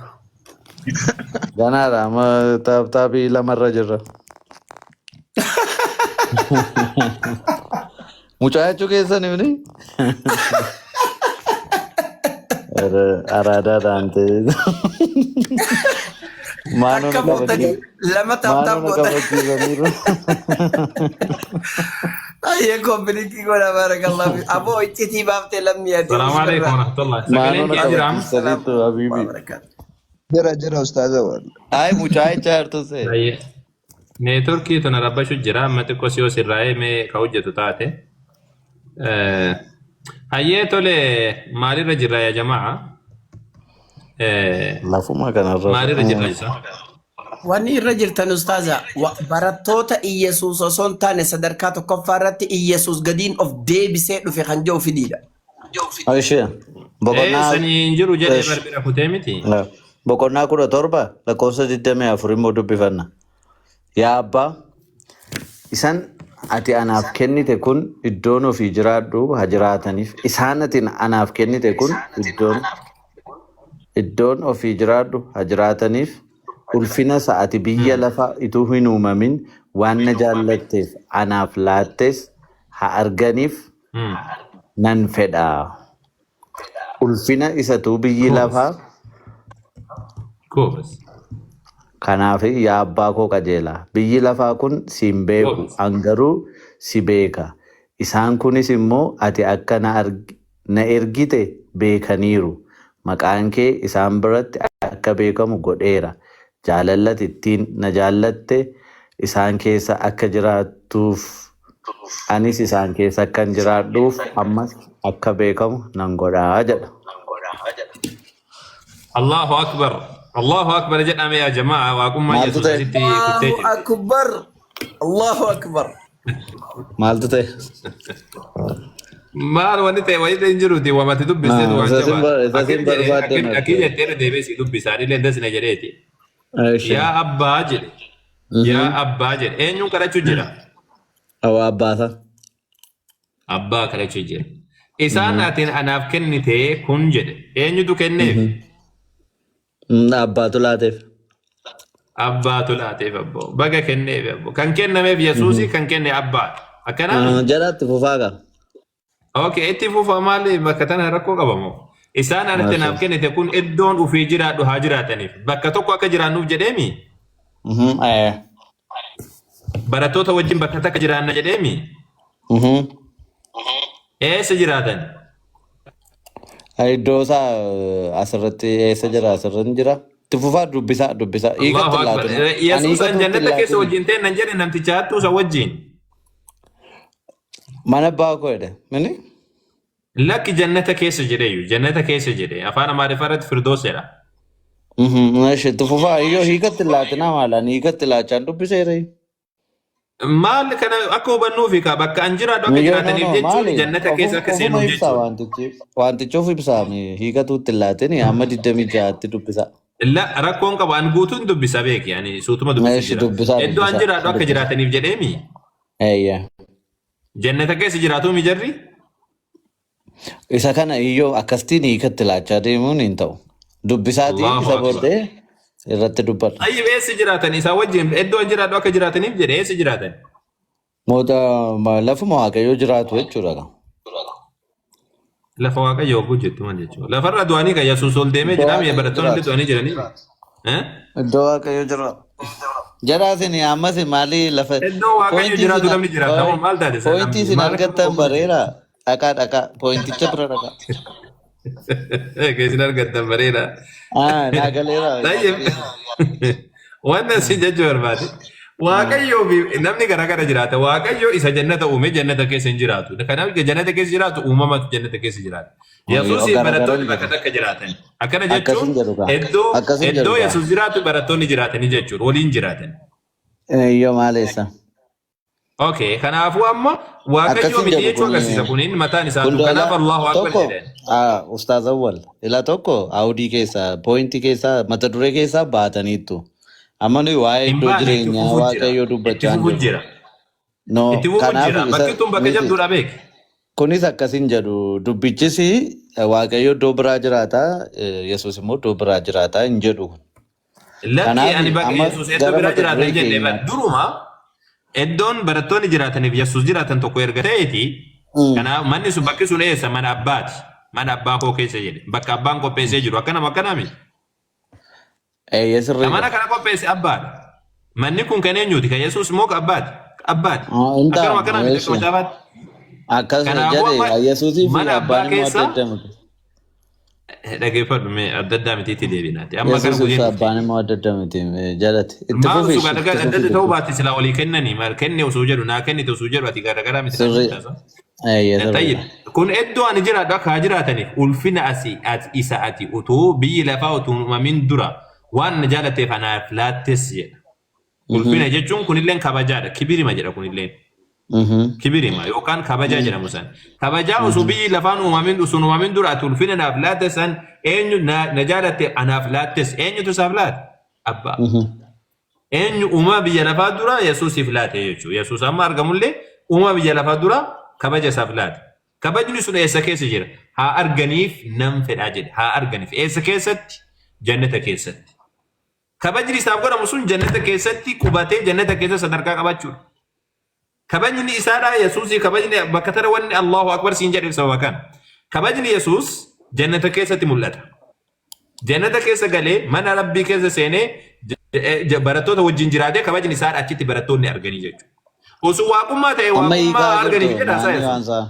Ganaadha amma taaptaabii lamarra jirra. Mucaa jechuu keessaniif ni? Araadaa taante. Maanoo takka na fuutanii qabachiisan. lama Maanoo taaptaap na gootan. qabachiisaniiru. Ayyee kompilikii godha barakallah. Aboo iccitii baaftee lammii ati Assalamu alaikum ofirraa. warahmatullah. Maanoo Sagaleen na kee jiram. qabachiisaniitu Habiibi. Barakaatu. Jira ustaaza wal. Ay mucaa ichaa jirtu see. Ayye. Neetworkii tana rabbashu jira amma xiqqoo si osirraa'ee mee ka hojjetu taate. Hayyee tole maalirra jirra yaa jamaa? Lafuma kanarra. Maalirra jirra isa? Wanni irra jirtan ustaaza barattoota Iyyesuus osoo hin taane sadarkaa tokkoffaa irratti Iyyesuus gadiin of deebisee dhufe kan jiru fidiidha. Ishee boqonnaa Sanii hin jiru jedhee barbira kutee miti. boqonnaa 17 lakkoofsa 24 immoo dubbifanna. Yaa abbaa isan ati anaaf kennite kun iddoon ofii jiraadhu haa jiraataniif isaan ati anaaf kennite kun iddoon ofii jiraadhu haa jiraataniif ulfina sa'ati biyya lafa ituu hin uumamin waan na jaallatteef anaaf laattes haa arganiif nan fedha. Ulfina isatuu biyyi lafaa Koobas. kanaaf yaa abbaa koo qajeelaa biyyi lafaa kun siin beeku angaruu si beeka isaan kunis immoo ati akka na ergite beekaniiru maqaan kee isaan biratti akka beekamu godheera jaalallati ittiin na jaallatte isaan keessa akka jiraattuuf anis isaan keessa akkan jiraadhuuf ammas akka beekamu nan godhaa jedha. Allahu akbar. Allahu akbar jedhame yaa jamaa waaqummaa Yesuus asitti kuttee Allahu jira. akbar. Allahu akbar. Maaltu ta'e? Maal wanni ta'e wayii hin jiruuti wamati dubbistee waan Isasin barbaadde Akki jettee deebisii dubbisaa illee dasina jedheeti. Yaa abbaa jedhe. Yaa abbaa jedhe. Eenyuun kadhachuu jira? Awwa abbaasa. Abbaa kadhachuu jira. Isaan atiin anaaf kennite kun jedhe. Eenyutu kenneef? Abbaatu laateef. Abbaatu laateef abboo. Baga kenneef abboo. Kan kennameef Yesuusii kan kenne abbaadha. Akkanaa? Jalaatti fufaa qaba. Okay, itti fufa maali bakka tana rakkoo qabamoo? Isaan anatti naaf kennite kun iddoon ufii jiraadhu haa jiraataniif. Bakka tokko akka jiraannuuf jedheemi? Barattoota wajjin bakka takka jiraanna jedheemi? Eessa jiraatan? Iddoo isaa asirratti eessa jira asirratti jira. Itti fufaa dubbisaa. Allahu akbar. Yesuusan jannata keessa wajjin ta'e nan jedhe namticha hattuusa wajjin. Mana abbaa koo jedhe. Mini? Lakki jannata keessa jedheeyyu. Jannata keessa jedhe. Afaan Amaariffaarratti firdooseedha. Itti fufaa iyyoo hiikatti laatinaa maalaan hiikatti laachaan dubbiseera. Maal kana akka hubannuufi ka bakka an jiraadhu akka jiraataniif jechuun jannata keessa akka seenuuf jechuudha. Wantichi of ibsaa hiikatuutti laatin amma 26tti dubbisa. Rakkoon qabu an guutuun dubbisa beeki yani suutuma dubbisa. Iddoo an jiraadhu akka jiraataniif jedheemi. Jannata keessa jiraatu mijarri? Isa kana iyyoo akkasitiin hiikatti laachaa deemuun hin ta'u. Dubbisaatiin isa booddee irratti dubbata. Ayyib eessa jiraatan isaa wajjin iddoo an jiraadhu akka jiraataniif jedhe eessa jiraatan? Lafuma waaqayyoo jiraatu jechuudha. Lafa waaqayyoo oguu jettu maal jechuudha. Lafarra du'anii kan Yesuus ol deemee jedhame barattoonni du'anii jiranii. Iddoo waaqayyoo jiraatu. Jaraasin ammas maali lafa. Iddoo waaqayyoo jiraatu namni jiraata maal taate sana? Pointii isin argattan bareera. Dhaqaa pointicha bira dhaqaa. Isin argattan bareera. Naagaleera. Wanta si jechuu barbaade. Waaqayyoo fi namni garaagara jiraata. Waaqayyoo isa jannata uume jannata keessa hin jiraatu. Kanaaf jannata keessa jiraatu uumamatu jannata keessa jiraata. Yesuus barattoonni bakka takka jiraatan. Akkana jechuun iddoo Yesuus jiraatu barattoonni jiraatanii jechuudha. Waliin jiraatan. Yoo maaleessa. Okay, kanaafuu amma waaqayyoo miti jechuu agarsiisa kuniin mataan isaa kanaaf Allahu akbar jedhan. Ustaaz Awwal ila tokko audii keessa pointii keessa mata duree keessa baataniittu. Amma nuyi waa'ee iddoo jireenyaa waaqayyoo dubbachaa jira. Itti fufuun jira. Bakki tun bakka jabduudha beek. Kunis akkasin jedhu dubbichis waaqayyoo iddoo biraa jiraata Yesuus immoo iddoo biraa jiraata hin jedhu. Lakki ani bakka Yesuus iddoo biraa jiraata hin jenne duruma iddoon barattoonni jiraataniif Yesuus jiraatan tokko erga ta'eeti. Kanaaf manni sun bakki sun eessa mana abbaati. Mana abbaa koo keessa jedhe. Bakka abbaan qopheessee jiru akkanami. Sirriidha. Kamana kana qopheesse abbaadha. Manni kun kan eenyuti? Kan Yesuus moo kan abbaati? Abbaati. Akkanuma akkanaa miti akka macaafaatti. Akkas Kanaafuu amma jedhe Yesuusii fi mana abbaa abbaan immoo adda keessaa adda miti. dhageeffadhu mee adda addaa mitiitti deebinaati. Amma kana Yesuusii fi guyyaa abbaan immoo adda adda miti jalatti. Itti maal fufi usugaa itti adda adda fufi. ta'uu baatti silaa walii kennanii maal kenne osoo jedhu naa kennite osoo jedhu ati garagaraa miti kan Sirrii. taasisaa. Sirriidha. Tayyib kun iddoo ani jiraadhu akka haa jiraataniif ulfina isa ati utuu biyyi lafaa utuu uumamin dura waan na jaalateef anaaf laattes jedha. Ulfina jechuun kunilleen kabajaadha. Kibirima jedha kunilleen. Kibirima yookaan kabajaa jedhamu san. Kabajaa osoo biyyi lafaan uumamin dura ati ulfina naaf laattes san eenyu na jaalateef anaaf laattes eenyutu isaaf laate? Abbaa. Eenyu uumaa biyya lafaa dura Yesuusiif laate jechuudha. Yesuus amma argamullee uumaa biyya lafaa dura kabaja isaaf laate. Kabajni sun eessa keessa jira? Haa arganiif nan fedhaa jedhe. Haa arganiif. Eessa keessatti? Jannata keessatti. Kabajni isaaf godhamu sun jannata keessatti qubatee jannata keessa sadarkaa qabachuudha. Kabajni isaadhaa Yesuusii kabajni bakka tara wanni Allahu Akbar siin jedhe sababa kan. Kabajni Yesuus jannata keessatti mul'ata. Jannata keessa galee mana Rabbii keessa seenee barattoota wajjin jiraatee kabajni isaadhaa achitti barattoonni arganii jechuudha. Osoo waaqummaa ta'e Amma waaqummaa hiikaa arganiif jirtu jedha naannoo isaa. waansaa.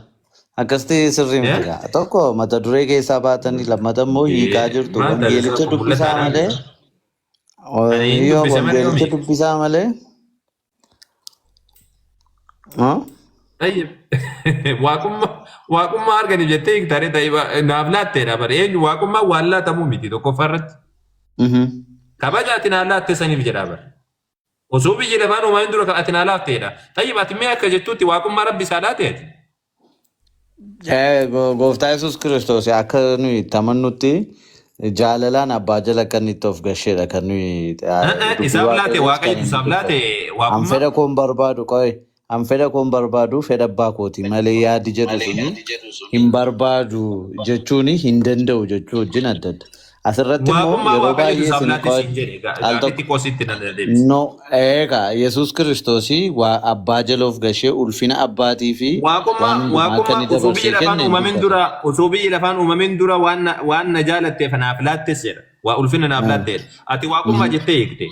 Akkasitti sirrii miti. Tokko mata duree keessaa baatanii lammata immoo hiikaa jirtu. Wangeelicha dubbisaa malee. Yoo wangeelicha dubbisaa malee. Waaqummaa arganiif jettee hiiktaaree ta'e naaf laatteedha bare eenyu waaqummaa waan laatamuu miti tokkoffaarratti. Kabaja ati naaf laatte saniif jedhaa bare. Osoo biyyi lafaan uumamin dura ati naaf laatteedha. Tayyib ati mee akka jettuutti waaqummaa rabbi isaa laateeti. Gooftaa Yesuus Kiristoos akka nuyi itti amannutti jaalalaan abbaa jala kan itti of gasheedha kan nuyi. Isaaf laate waaqayyo isaaf laate An waaqummaa. fedha koon barbaadu qoy. An fedha koon barbaadu fedha abbaa kooti malee yaadi jedhu suni hin barbaadu jechuun hin danda'u jechuu wajjin adda adda. Asirratti immoo Waaqummaa yeroo waaqayyo baay'ee isaaf isin laate siin jedhe gaaffitti qoositti na deebise. no eega Yesuus Kiristoosii waa abbaa jala of gashee ulfina abbaatii fi waan hundumaa akka inni Waaqummaa osoo biyyi dabarsee lafaan kenne uumamin dura osoo biyyi lafaan uumamin dura waan na jaalatteef naaf laattes jedha. Waa ulfina naaf laatteedha. Ati waaqummaa jettee hiikte.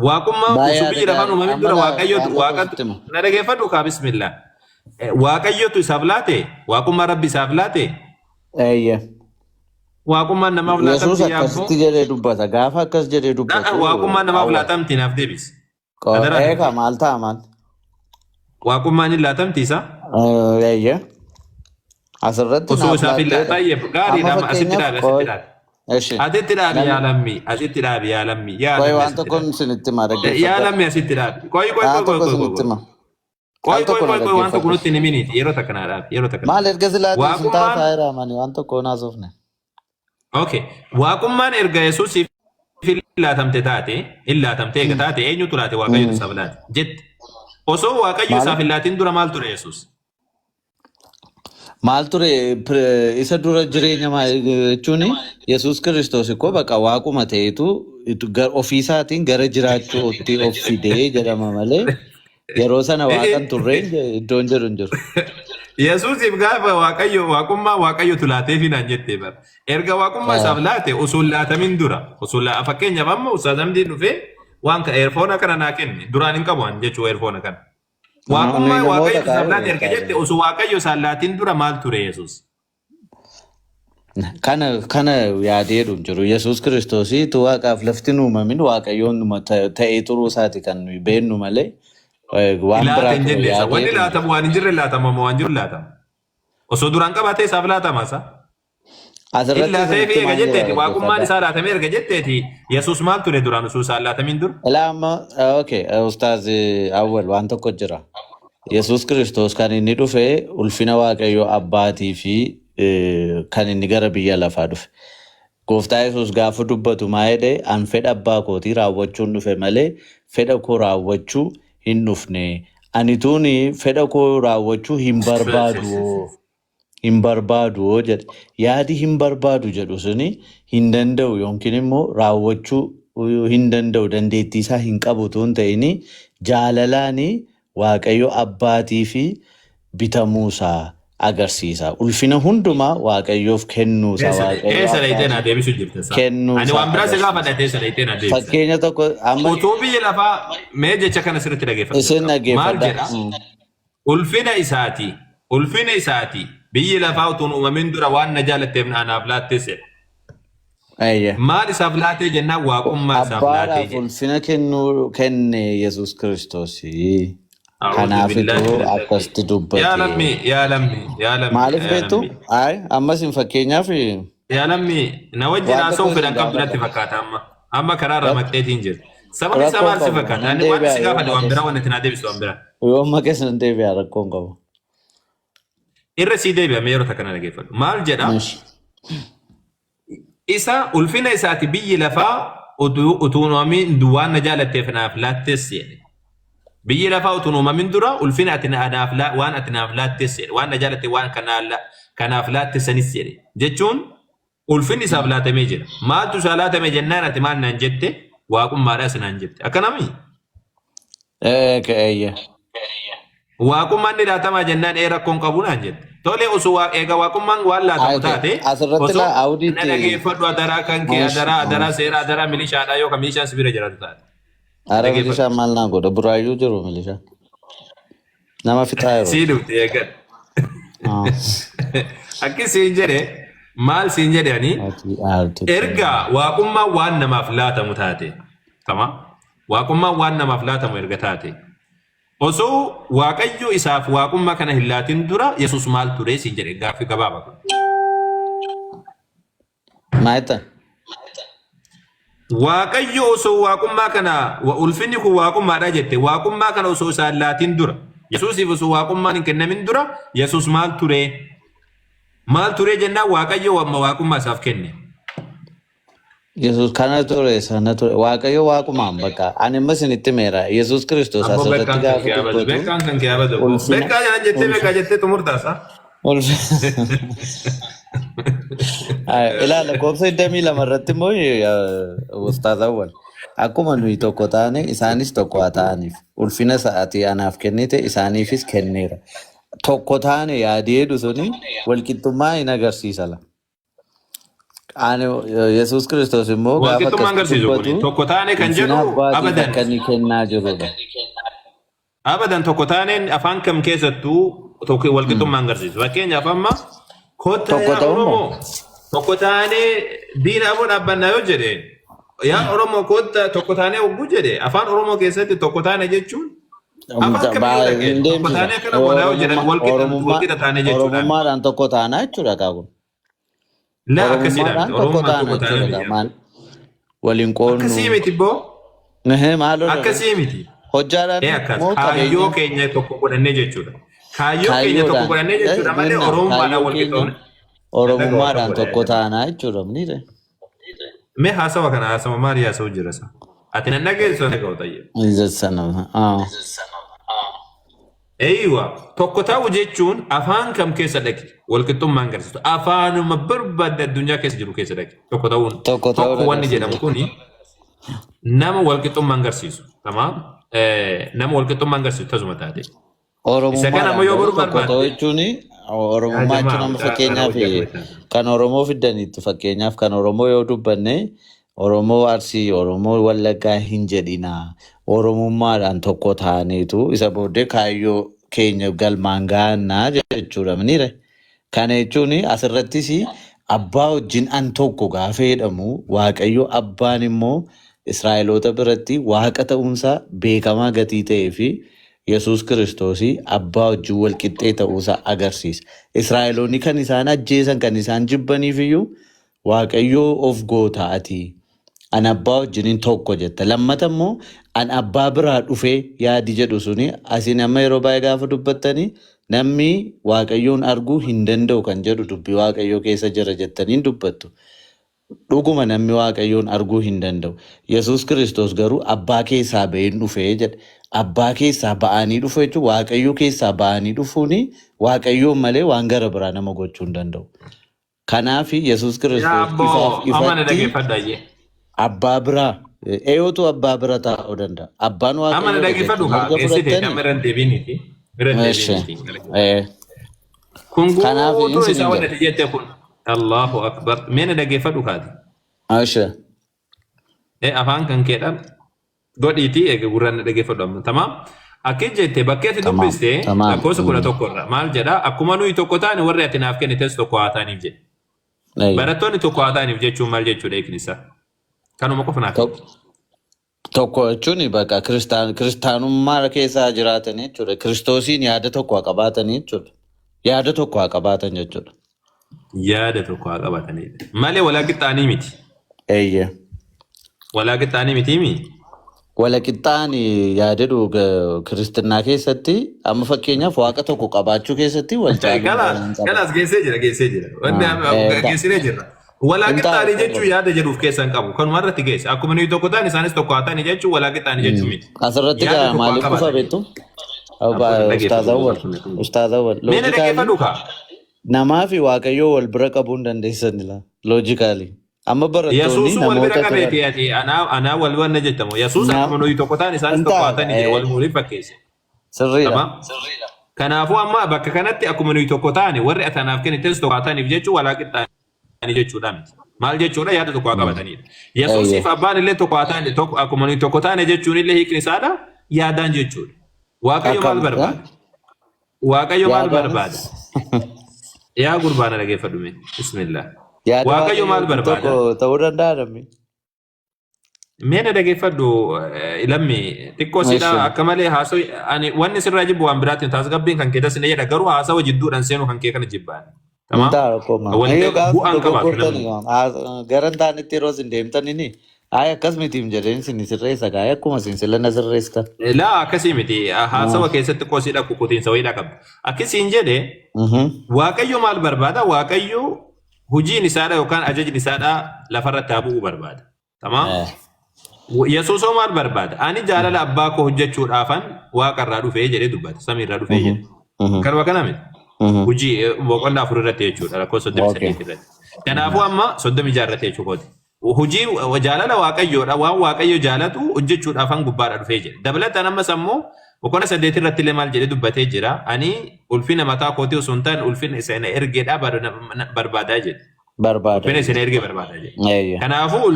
Waaqummaa osoo biyyi lafaan uumamin dura waaqayyotu waaqatu na dhageeffadhu kaa bismillah. Waaqayyotu isaaf laate waaqummaa rabbi isaaf laate eeyya. waaqummaan namaaf Yesuus laatamti akkasitti yaaboo. jedhee dubbata. Gaafa akkas jedhee dubbatu. Waaqummaan namaaf laatamti naaf deebis. Eega maal ta'a maal? Waaqummaan hin laatamti isa. Eeyya. Asirratti Osoo naaf isaaf hin laatteedha. laatamti gaariidha Amma asitti dhaabi asitti fakkeenyaaf dhaabi. Eshi. Asitti dhaabi yaa lammii asitti dhaabi yaa lammii yaa Qoy lammii waan asitti tokkoon dhaabi. isinitti hima Yaa dhaggeeffadhaa. lammii asitti dhaabi. Qoy Waan tokko isinitti hima. Waan tokko na waan tokko dhaggeeffadhu. nutti hin himiniiti yeroo takka naa dhaabi yeroo takka. Maal erga silaatii isin Waaqummaan taa'aa jiraamanii waan tokko naasofne. okay waaqummaan erga Yesuusiif laatamte taate hin laatamte eega taate eenyutu laate waaqayyotu isaaf laate jette. Osoo waaqayyo isaaf hin laatin dura maal ture Yesuus? Maal ture isa dura jireenya jechuun Yesuus Kiristoos ikkoo baqa waaquma ta'etu ofiisaatiin gara jiraachuutti of fidee jedhama malee yeroo sana waaqan turre iddoon jedhu hin jiru. Yesuusiif gaafa waaqummaa waaqayyotu laateefi naan jettee bara. Erga waaqummaa isaaf laate osoo laatamin dura fakkeenyaaf amma ustaazamdiin dhufee waan eerfoona kana naa kenne duraan hin qabu jechuu eerfoona kana. Waaqummaa waaqayyotu isaaf laate erga jette osoo waaqayyo isaan laatiin dura maal ture Yesuus? Kana yaadeedhu hin jiru. Yesuus Kiristoosii tu waaqaaf lafti uumamin waaqayyoon ta'ee turuu isaati kan nuyi beennu malee. Waan biraa Laata hin jenne wanni laatamu waan hin jirre laatama moo waan jiru laatama. Osoo duraan qabatee isaaf laatama isa. Laatee fi eega jetteeti waaqummaan isaa laatamee erga jetteeti Yesuus maal ture duraan osoo isaan laatamin dura. Ilaama ustaaz awwal waan tokko jira. Yesuus Kiristoos kan inni dhufe ulfina waaqayyoo abbaatii fi kan inni gara biyya lafaa dhufe. Gooftaa Yesuus gaafa dubbatu maa jedhee an fedha abbaa kootii raawwachuun dhufe malee fedha koo raawwachuu hin dhufne. Ani tuuni fedha koo raawwachuu hin barbaadu jedhe. Yaadi hin barbaadu jedhu suni hin danda'u yookiin immoo raawwachuu hin danda'u dandeettii isaa hin qabu tuun ta'ini jaalalaani waaqayyo abbaatii fi bitamuusaa agarsiisa. Ulfina hundumaa waaqayyoof kennuusa Eessa laytee naa deebisuu jirta isaa. kennuusa Ani waan biraa si agarsiisa. gaafadha eessa laytee naa deebisa. Fakkeenya tokko amma Utuu biyya lafaa mee jecha kana sirriitti isin dhaggeeffatu. Maal dhaggeeffadha. jedha? Ulfina isaati biyyi lafaa utuun uumamin dura waan na jaalatteef anaaf laattees jedha. Ayya. Maal isaaf laatee jennaan waaqummaa isaaf laatee Abbaadhaaf jedha. ulfina kenne Yesuus Kiristoos. A'uudhu Kanaafituu billaahi minash akkasitti yaa dubbate. lammii. Maaliif beektu? Ammas hin fakkeenyaaf Yaa lammii na wajjin waan haasa'uu tokko fedhan isin qabdu natti gaafadha. fakkaata amma karaarra maqxeetiin jira. Sababni isaa Rakkoon maal si qabu. fakkaata? Nan Ani waan deebi'a si yoo gaafadha waan biraa maqeessa. waan itti naa deebisu waan biraa. Yoo maqeessa nan deebi'a rakkoon qabu. Irra sii deebi'ame yeroo takka na dhaggeeffadhu. Maal jedha? Ishi. Isa ulfina isaati biyyi lafaa utuu uumamin waan na jaalatteef naaf laattees jedhe. Biyyi lafaa utuu uumamin dura ulfina ati waan ati naaf laattees jedhe. Waan na jaalatte waan kanaaf laatteessanis jedhe. Jechuun ulfinni isaaf laatamee jira. Maaltu isaa laatame jennaan ati maal naan jette? Waaqummaadhaas naan jette. Akkanami? Ka'eeyya. Waaqummaan ni laatamaa jennaan rakkoon qabu naan jette. Tole osoo eega waaqummaan waan laatamu taate Asirratti osoo na audiitti dhaggeeffadhu adaraa kan kee adaraa seera adaraa milishaadhaa yookaan milishaan sibira jiraatu taate. Ara milishaan maal naa godha? Buraayyuu jiru milishaan. Nama fixaa yeroo. Sii dhufte eegan. Akki siin jedhe maal siin jedhani erga waaqummaan waan namaaf laatamu taate. Tama waaqummaan waan namaaf laatamu erga taate. Osoo waaqayyo isaaf waaqummaa kana hin laatin dura Yesuus maal ture siin jedhe gaaffii gabaabaa. Maayita. Waaqayyo osoo waaqummaa kana ulfinni kun waaqummaadha jette waaqummaa kana osoo isaan laatin dura Yesuusiif osoo waaqummaan hin kennamin dura Yesuus maal ture? Maal ture jennaan waaqayyo amma waaqummaa isaaf kenne. Yesuus kana ture sana ture waaqayyo waaqumaan bakka ani amma isinitti meera Yesuus Kiristoos asirratti gaafa dubbatu Beekaan kan kee abadu. Beekaa jettee xumurtaasa. Ilaala koobsa 22 irratti immoo ustaazawwan akkuma nuyi tokko taane isaanis tokko haa ta'aniif ulfina sa'aatii anaaf kennite isaaniifis kenneera. Tokko taane yaadee suni walqixxummaa hin agarsiisa la. Ani Yesuus Kiristoos immoo gaafa Walqixxummaa agarsiisu kuni tokko taane kan jedhu abadan. kan kennaa jirudha. Abadan tokko taaneen afaan kam keessattuu walqixxummaa agarsiisu. Fakkeenyaaf amma kottaa Tokko yaa ta'uu Oromoo tokko taanee diina aboo dhaabbannaa yoo jedhe yaa Oromoo kottaa tokko taanee hogguu jedhe afaan Oromoo keessatti tokko taane jechuun afaan kam yoo dhagee tokko taanee akkana godhaa yoo jedhan walqixa taane jechuudha. Oromummaadhaan tokko taanaa jechuudha qabu. Laa akkasiidhaan Oromummaadhaan tokko Oromummaan taana tokko taanee jechuudha biyya. maal waliin qoonnu. Akkasii miti boo Maaloo akkasii miti. hojjaadhaan Akkas moo kaayyoo qabeenya keenya tokko godhannee jechuudha. Kaayyoo keenya tokko godhannee jechuudha malee Oromummaadhaan walqixxoomne. Oromummaadhaan tokko taanaa jechuudha mniire. Mee haasawa kana haasawa maali haasa'u jira sa? Ati nan dhageessu na ga'u tayyee. Eeywa tokko ta'u jechuun afaan kam keessa dhaqi walqixxummaa agarsiisu afaanuma barbaadde addunyaa keessa jiru keessa dhaqi tokko ta'uun tokko wanni jedhamu kuni nama walqixxummaa agarsiisu tamaam nama walqixxummaa agarsiisu tasuma taate. Oromummaadhaan tokko ta'u jechuun Oromummaa jechuun amma fakkeenyaaf kan Oromoo fidaniitti fakkeenyaaf kan Oromoo yoo dubbanne Oromoo Arsii Oromoo Wallaggaa hin jedhinaa Oromummaadhaan tokko ta'aniitu isa booddee kaayyoo keenya galmaan ga'annaa jechuudha miniire. Kana jechuun asirrattis abbaa wajjin an tokko gaafa jedhamu Waaqayyo abbaan immoo Israa'eloota biratti waaqa ta'uunsaa beekamaa gatii ta'ee fi Yesuus Kiristoos abbaa wajjin walqixxee ta'uusaa agarsiisa. Israa'eloonni kan isaan ajjeesan kan isaan jibbaniif iyyuu Waaqayyoo of goota ati. An abbaa wajjiniin tokko jetta. Lammata immoo an abbaa biraa dhufee yaadi jedhu suni asiin amma yeroo baay'ee gaafa dubbattanii namni Waaqayyoon arguu hin danda'u kan jedhu dubbii Waaqayyoo keessa jira jettaniin dubbattu. Dhuguma namni Waaqayyoon arguu hin danda'u. Yesuus Kiristoos garuu abbaa keessaa ba'een dhufee jedha. Abbaa keessaa ba'anii dhufu jechuun Waaqayyoo keessaa ba'anii dhufuun Waaqayyoon malee waan gara biraa nama gochuu hin danda'u. Kanaaf Yesuus Kiristoos ifatti abbaa biraa eeyyotu abbaa bira taa'uu danda'a. Abbaan Amma na Waaqayyoo dhaggeeffadhu kaa keessi ta'e amma irra hin deebiiniti. Kun Kanaaf guutuu isin isaa hin wanti jedha. jette kun. Allahu akbar. Meena dhaggeeffadhu kaati. Asha. Afaan kan keedhaan godhiitii eega gurraan dhaggeeffadhu amma. Tamaam. Akkin jette bakkeetti Tamam. dubbiste Tamam. lakkoofsa 11 irra maal jedha akkuma nuyi tokko taane warri ati naaf kennites tokko haa ta'aniif jedhe. Ayyo. Barattoonni tokko haa ta'aniif jechuun maal jechuudha eegnisa? Kanuma qofa naaf. Tokko jechuun bakka kiristaanummaa keessa jiraatan jechuudha. Kiristoosiin yaada tokko haa qabaatan jechuudha. Yaada tokko haa qabaatan jechuudha. Yaada tokko haa qabatanidha. Malee walaa qixxaanii miti. Eeyyee. Walaa qixxaanii miti mi? Walaqixxaan yaadadhu kiristinnaa keessatti amma fakkeenyaaf waaqa tokko qabaachuu keessatti wal Galaas geessee jira geessee jira. Geessinee jirra. Walaa qixxaanii jechuun yaada jedhuuf keessan qabu. Kanuma irratti geesse. Akkuma nuyi tokko ta'an isaanis tokko haa ta'ani jechuun walaa qixxaanii jechuun miti. Asirratti maaliif kufa beektu? Ustaazawwan. Meena dhaggeeffadhu kaa? Namaa fi waaqayyoo wal bira qabuu hin dandeessanidha. Loojikaalii. Amma barattoonni Yesuus wal bira namoota qabeeti ati anaa wal banna jettamu. Yesuus akkuma nuyi tokko ta'an isaanis tokko haa ta'ani jedhe wal muuriif fakkeesse. sirriidha. Kanaafuu amma bakka kanatti akkuma nuyi tokko ta'ani warri ati anaaf kennites tokko haa ta'aniif jechuun walaa qixxaanii jechuudha miti. Maal jechuudha yaada tokko haa qabatanidha. Yesuusiif abbaan illee tokko haa ta'ani akkuma nuyi tokko ta'ani jechuun illee hiikni isaadha yaadaan jechuudha. Waaqayyo maal barbaada? Waaqayyo maal barbaada? Yaa gurbaana dhaggeeffadhu mee. Bismillah. Waaqayyo maal barbaada? Ta'uu danda'a namni. Meena dhaggeeffadhu lammi xiqqoo siidhaa akka malee haasoo ani wanni sirraa jibbu waan biraatiin tasgabbiin kan keessa sinna jedha garuu haasawa jidduudhaan seenuu kan kee kana jibbaan. Garan taanitti yeroo isin deemtanini akkas mitiim jedheen isin sirreessa gaa'ee akkuma isin sirna sirreessita. Laa akkasii miti haasawa keessatti qoosiidha kukutiinsa wayiidha qabdu. Akkasiin jedhe Waaqayyo maal barbaada? Waaqayyo hujiin isaadha yookaan ajajni isaadha lafarratti haa bu'uu barbaada. Tamaa? Yesuusoo maal barbaada? Ani jaalala abbaa koo hojjechuudhaafan waaqarraa dhufee jedhee dubbata. Samiirraa dhufee jedhe. Kanuma kana miti. Hujii boqonnaa afur irratti jechuudha. Rakkoo 38 irratti. Kanaafuu amma 36 irratti jechuudha. Hujii jaalala waaqayyoodha. Waan waaqayyo jaalatu hojjechuudhaafan gubbaadhaa dhufee jedhe. Dabalataan ammas ammoo boqonnaa 8 irratti illee maal jedhee dubbatee jira. Ani ulfina mataa kootii osoo hin taane ulfina isa ergeedhaa barbaadaa jedhe. Ulfina isa ergee barbaadaa jedhe. Kanaafuu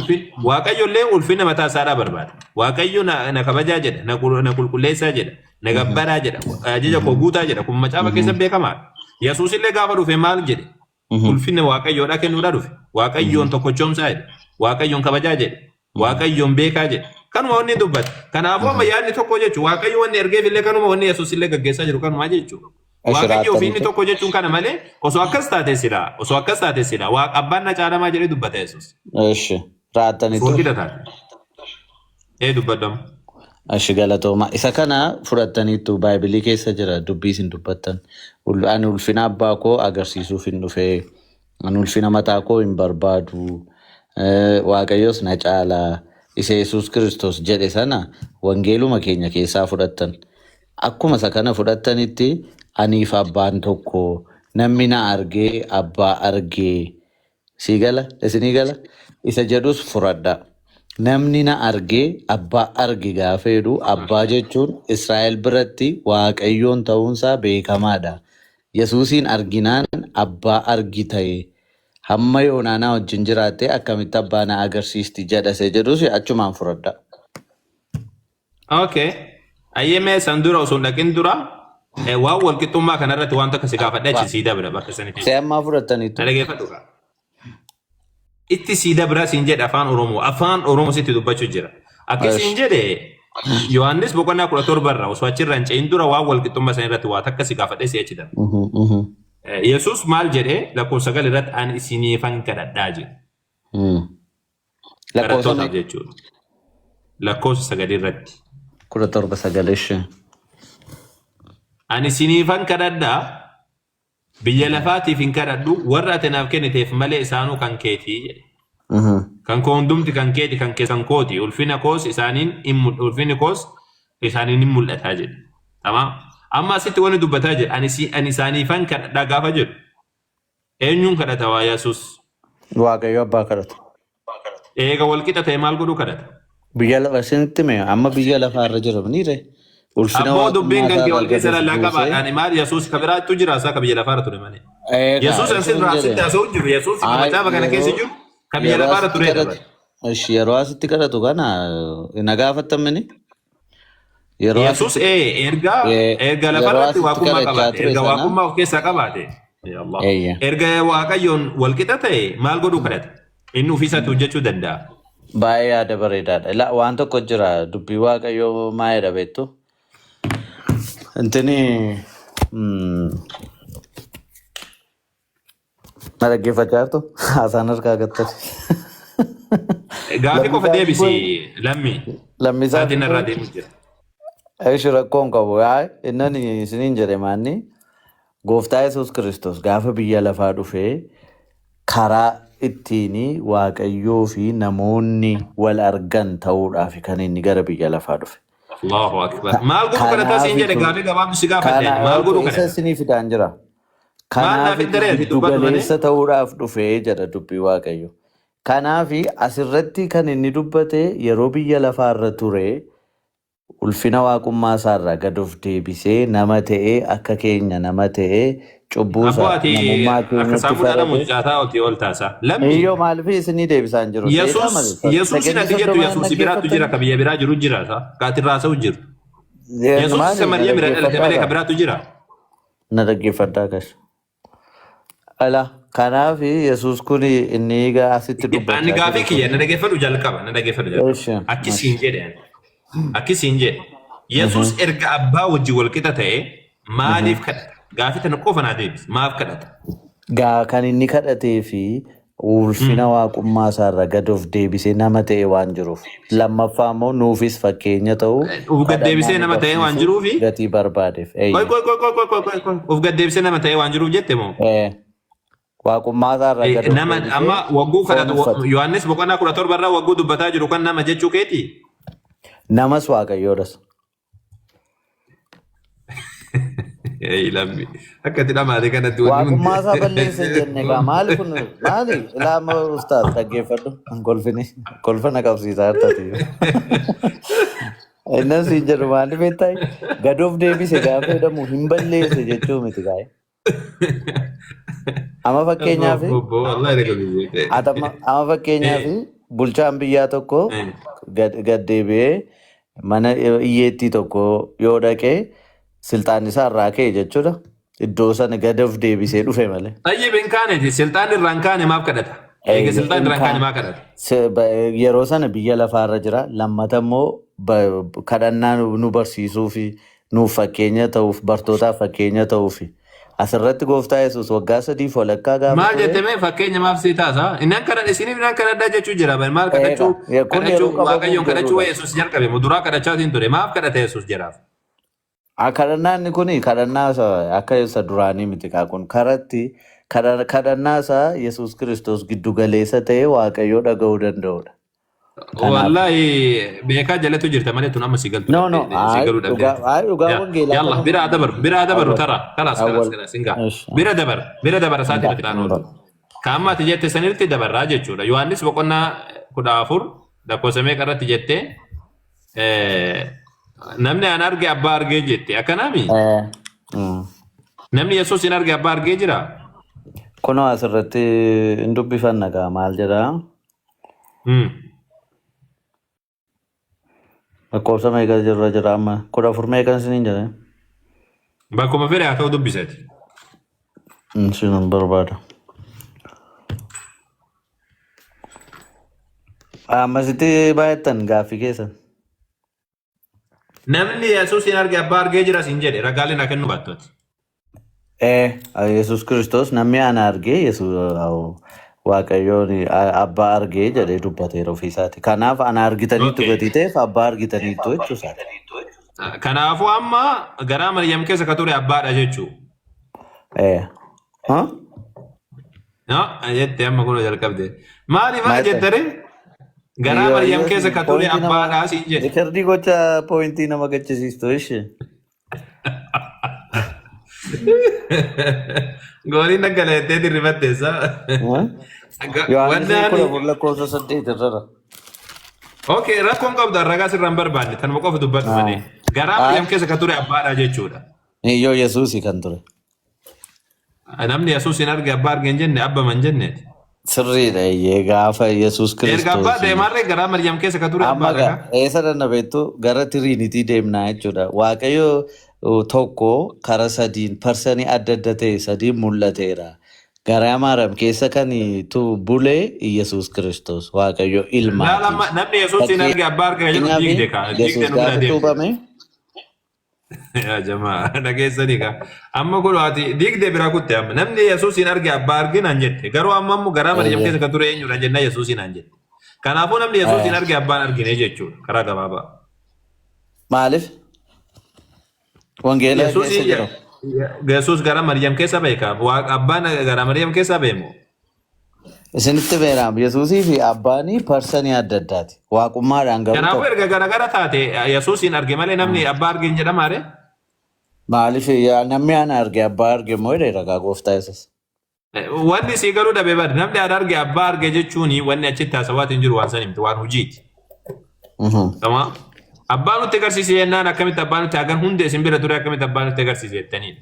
waaqayyo illee ulfina mataa isaadhaa barbaada. Waaqayyo na kabajaa jedha. Na qulqulleessaa jedha. Na gabbaraa jedha. Ajaja koo guutaa jedha. Kun macaafa keessa beekamaadha. Yesuus illee gaafa dhufe maal jedhe? Ulfina waaqayyoodhaa kennuudhaa dhufe. Waaqayyoon tokkochoomsaa jedhe. Waaqayyoon kabajaa jedhe. Waaqayyoon beekaa jedhe. Kanuma wanni dubbata. Kanaafuu amma yaadni tokko jechuudha. Waaqayyo wanni ergeef illee kanuma wanni Yesuus illee gaggeessaa jiru kanuma jechuudha. Waaqayyo ofiinni tokko jechuun kana malee osoo akkas taate silaa. Osoo akkas taate silaa. Waaqa abbaan na caalamaa jedhee dubbata Yesuus. Eeshi. Raataniitu. Foogida taate. Dubbadamu. Ashi galatooma. Isa kana fudhataniitu Baayibilii keessa jira dubbii isin dubbattan. Ani ulfina abbaa koo agarsiisuuf hin dhufee. Ani ulfina mataa koo hin barbaadu. Waaqayyos na caalaa. Isa Yesuus Kiristoos jedhe sana wangeeluma keenya keessaa fudhattan. Akkuma isa kana fudhattanitti aniif abbaan tokko namni na argee abbaa argee. Sii gala? Isinii gala? Isa jedhus fudhadha. Namni na argee abbaa arge gaafa jedhu abbaa jechuun Israa'el biratti waaqayyoon ta'uunsaa beekamaadha. Yesuusiin arginaan abbaa argi ta'e. Hamma yoonaanaa wajjin jiraattee akkamitti abbaa na agarsiisti jedhase jedhus achumaan fudhadha. Okay. Ayyemee san dura osoo hin dhaqin dura waan walqixxummaa kanarratti waan tokko si gaafadha achi sii dabra bakka sanitti. See ammaa fudhataniitu. Dhaggeeffadhu kaa. Itti sii dabra siin jedhe afaan Oromoo sitti dubbachuu jira. Akkasiin jedhe Yohaannis boqonnaa 17 irraa osoo achirra hin ce'in dura waan walqixxummaa sanirratti waa takka si gaafadhe si achi dabra. Yesuus maal jedhee lakkoofsa 9 irratti ani isiniifan kadhadhaa jedhe. Barattoota jechuudha. Lakkoofsa 9 irratti. 17 Ani isiniifan kadhadhaa biyya lafaatiif hin kadhadhu warra ati naaf kenniteef malee isaanuu kan keetii jedhe. Kan koo hundumti kan keeti kan keessan kooti ulfina koos isaaniin hin mul'ataa jedhe. Tamaa. Amma asitti wanni dubbataa jedhe ani isaaniifan kadhadhaa gaafa jedhu eenyuun kadhata waa Yesuus? Waaqayyo abbaa kadhata. Eega walqixa ta'e maal godhuu kadhata? Biyya lafa isinitti mee amma biyya lafaarra jiramniire ulfina Abbo dubbiin waaqummaa kan isaa kee wal keessa argateef lallaqabaadhaan buusee maal Yesuus ka biraattu jira isaa ka biyya lafaarra ture malee. Yesuus eegaa ansin isin raasitti jedhe haasa'u jiru Yesuus ka macaafa kana keessa jiru ka biyya yeroo lafaarra asitti ture kadhatu dabar. yeroo asitti kadhatu kana na gaafattamini yeroo Yesuus asitti erga yeroo lafarratti asitti waaqummaa kadhachaa qabaate ture erga sana waaqummaa of keessaa qabaate. Ya Allah. eeyya Erga waaqayyoon wal qixa ta'e maal godhuu kadhata? Inni ofiisaatti hojjechuu danda'a. baay'ee yaada bareedaadha. Waan tokko jira dubbii waaqayyoo maayedha beektu intini na dhaggeeffachaa jirtu haasaan harkaa gattate Gaaffii qofa lammisaa fi deebisi kun lammii. lammisaa fi Saatiin irraa kun deemu jira. ishi rakkoon qabu innani isiniin jedhe maanni gooftaa yesus kristos gaafa biyya lafaa dhufee karaa ittiin waaqayyoo fi namoonni wal argan ta'uudhaaf kan inni gara biyya lafaa dhufe. Allahu akbar. Maal godhuu kadhataa siin jedhe gaaffii gabaabdu si gaafadhe. Maal godhuu isa kadhata? isinii fidaan jira. Maal naaf Kanaaf hin dareerti giddu dubbatu malee? galeessa ta'uudhaaf dhufee jedha dubbii waaqayyo. Kanaaf asirratti kan inni dubbate yeroo biyya lafaarra ture ulfina waaqummaa isaarraa gad of deebisee nama ta'ee akka keenya nama ta'ee cubbuu Abbo isaa ati namummaa akka keenyatti saamuudhaan farade. mucaataa oti ol taasa. Lammii Iyyoo maaliif isinii deebisaan jiru? Seetaa malee Yesuusin sagantii ati jettu soddomaan Yesuusi biraattu jira ka biyya biraa jiru jira isa. Ka ati raasa'u jiru. Yesuus isa maali na Maryam irraa dhalate malee ka dhaggeeffadhaa biraattu jira. na dhaggeeffadhaa kas. Ala kanaaf Yesuus kun inni egaa asitti Ani dubbachaa gaaffii jiru kiyya kun na dhaggeeffadhu jalqaba na dhaggeeffadhu jalqaba. Eeshi, Akkisiin jedhe ani. Akkisiin jedhe. Yesuus erga abbaa wajjin wal qixa ta'e maaliif kadhata? Gaaffii tana qofa naa deebisi. Maaf kadhata? gaa kan inni kadhatee fi ulfina waaqummaa isaarra gad of deebisee nama ta'e waan jiruuf lammaffaa immoo nuufis fakkeenya ta'uu Uf kadhannaa gaddeebisee nu nama ta'ee waan barsiisuuf jiruufi. gatii barbaadeef. Koy Eeyya. koy koy koy koy koy koy koy. Uf gaddeebisee nama ta'ee waan jiruuf jette moo? Waaqummaa isaarra gad of Nama deebisee amma wagguu foon kadhatu uffate. Yohaannis boqonnaa 17 irraa wagguu dubbataa jiru kan nama jechuu keeti. Namas waaqayyoodhas. Lammi akka itti dhamaate kanatti wanni Waaqummaa isaa hundi. balleessa jenne gaa maali kun maali ilaama ustaas dhaggeeffadhu kolfini kolfana qabsiisaa jirtati. Innas hin jedhu maaliif beektaa gad of deebise gaafa jedhamu hin balleesse jechuu miti gaa'e. Amma fakkeenyaaf Wallahi dhaga biyyeete. amma fakkeenyaaf bulchaan biyyaa tokko gad deebi'ee mana hiyyeettii tokko yoo dhaqee silxaan isaa irraa ka'e jechuudha. Iddoo sana gad of deebisee dhufe malee. Tayyib hin kaaneeti silxaan irraan kaane maaf kadhata? Eega silxaan irraan kaane maaf kadhata? Yeroo sana biyya lafaarra jira. Lammata immoo kadhannaa nu barsiisuu fi nuuf fakkeenya ta'uuf bartootaaf fakkeenya ta'uuf asirratti gooftaa Yesuus waggaa 3 walakkaa gaafa Maal ture. jettee fakkeenya maaf si taasa? Innan kadhadha isiniif innan kadhadhaa jechuu jira. Maal kadhachuu kun yeroo qabamu waaqayyoon kadhachuu jedhudha. Yesuus jalqabe muduraa kadhachaatiin ture. Maaf kadhata Yesuus jedhaaf? Kadhannaan kun kadhannaa akka isa duraanii miti kun karatti kadhannaa isaa Yesuus Kiristoos giddu galeessa ta'ee waaqayyoo dhaga'uu danda'udha. Wallahi beekaa jalatu jirta malee tun amma si galtu. No, no. Si galuu Dhugaa wangeelaa Yalla kana biraa dabaru tara. Kalas Awwal. singaa. Eesh. Bira dabar isaati nuti dhaan oolu. Kaamma ati jette sanirratti dabarraa jechuudha. Yohaannis boqonnaa 14 lakkoofsa meeqa irratti jettee namni an arge abbaa argee jette akkanaami. Namni Yesuus hin arge abbaa argee jira. kunoo asirratti hin dubbifanna gaa maal jedhaa lakkoofsa meeqa jirra jira amma 14 meeqan isiniin jedhe Bakkuma fedhe haa ta'u dubbiseeti. isinan barbaada. Ammasitti baay'attan gaaffii keessan. Namni Yesuus hin arge abbaa argee jira siin jedhe ragaaleen haa kennu baattooti. Yesuus Kiristoos namni ana argee waaqayyoon abbaa argee jedhee dubbateera ofiisaati. Kanaaf ana argitaniitu Okay. gatii ta'eef abbaa argitaniitu jechuusaati. Kanaafuu amma garaa Maryam keessa ka ture abbaadha jechuu. Jette amma kun jalqabde. Maali maal jettare? Garaa Maryam keessa ka ture abbaadha siin jedhe. Rikardii gocha poointii nama gachisiistu ishee. Gooliin akka leettee dirrifatteessa. Yohaannis 14:8 irra. Okay, rakkoon qabdu ragaa sirraan barbaanne tanuma qofa dubbadhu malee. Garaa Maryam keessa ka ture abbaadha jechuudha. Iyyoo Yesuusii kan ture. Namni Yesuusin arge abbaa arge hin jenne abba man jenneeti. Sirriidha iyyee gaafa Yesuus Erga abbaa Kiristoos. deemarree garaa Maryam keessa ka ture Amma abbaadha ka. eessa dandabeettu gara tiriinitii deemnaa jechuudha. Waaqayyo tokko karaa sadiin parsanii adda adda ta'e sadiin mul'ateera. Garaa Maariyaam keessa kan tu bulee Yesuus Kiristoos Waaqayyo ilmaati. Namni Yesuusin arge abbaa arge jedhu diigde ka. Diigde Yesuus nu bira gaafa deemu. tuubame Yaa jamaa dhageessanii ka. Amma kun ati diigde bira kutte amma. Namni Yesuusin arge abbaa arge naan jette. Garuu amma immoo garaa Maryam keessa ka ture eenyudha jenna Yesuusin naan jette. Kanaafuu namni Yesuusin arge abbaan argine jechuudha karaa gabaabaa. maaliif? Wangeela keessa jiru. Yesuus garaa Maryam keessa beeka. Abbaan garaa Maryam keessa beemu. Isinitti beeraam Yesuusii fi abbaanii parsanii adda addaati. Waaqummaadhaan garuu Kanaafuu tokko. erga garagara taate Yesuusin arge malee namni abbaa arge hin jedhamaare. Maaliif namni ana arge abbaa arge moo jedhe ragaa gooftaa Yesuus. Wanni sii garuu dhabee bada namni ana arge abbaa arge jechuun wanni achitti haasawaati hin jiru waan san himti waan hojiiti. Tamam. Abbaan nutti agarsiise jennaan akkamitti abbaan nutti hagan hundi isin bira ture akkamitti abbaan nutti agarsiise jettaniidha.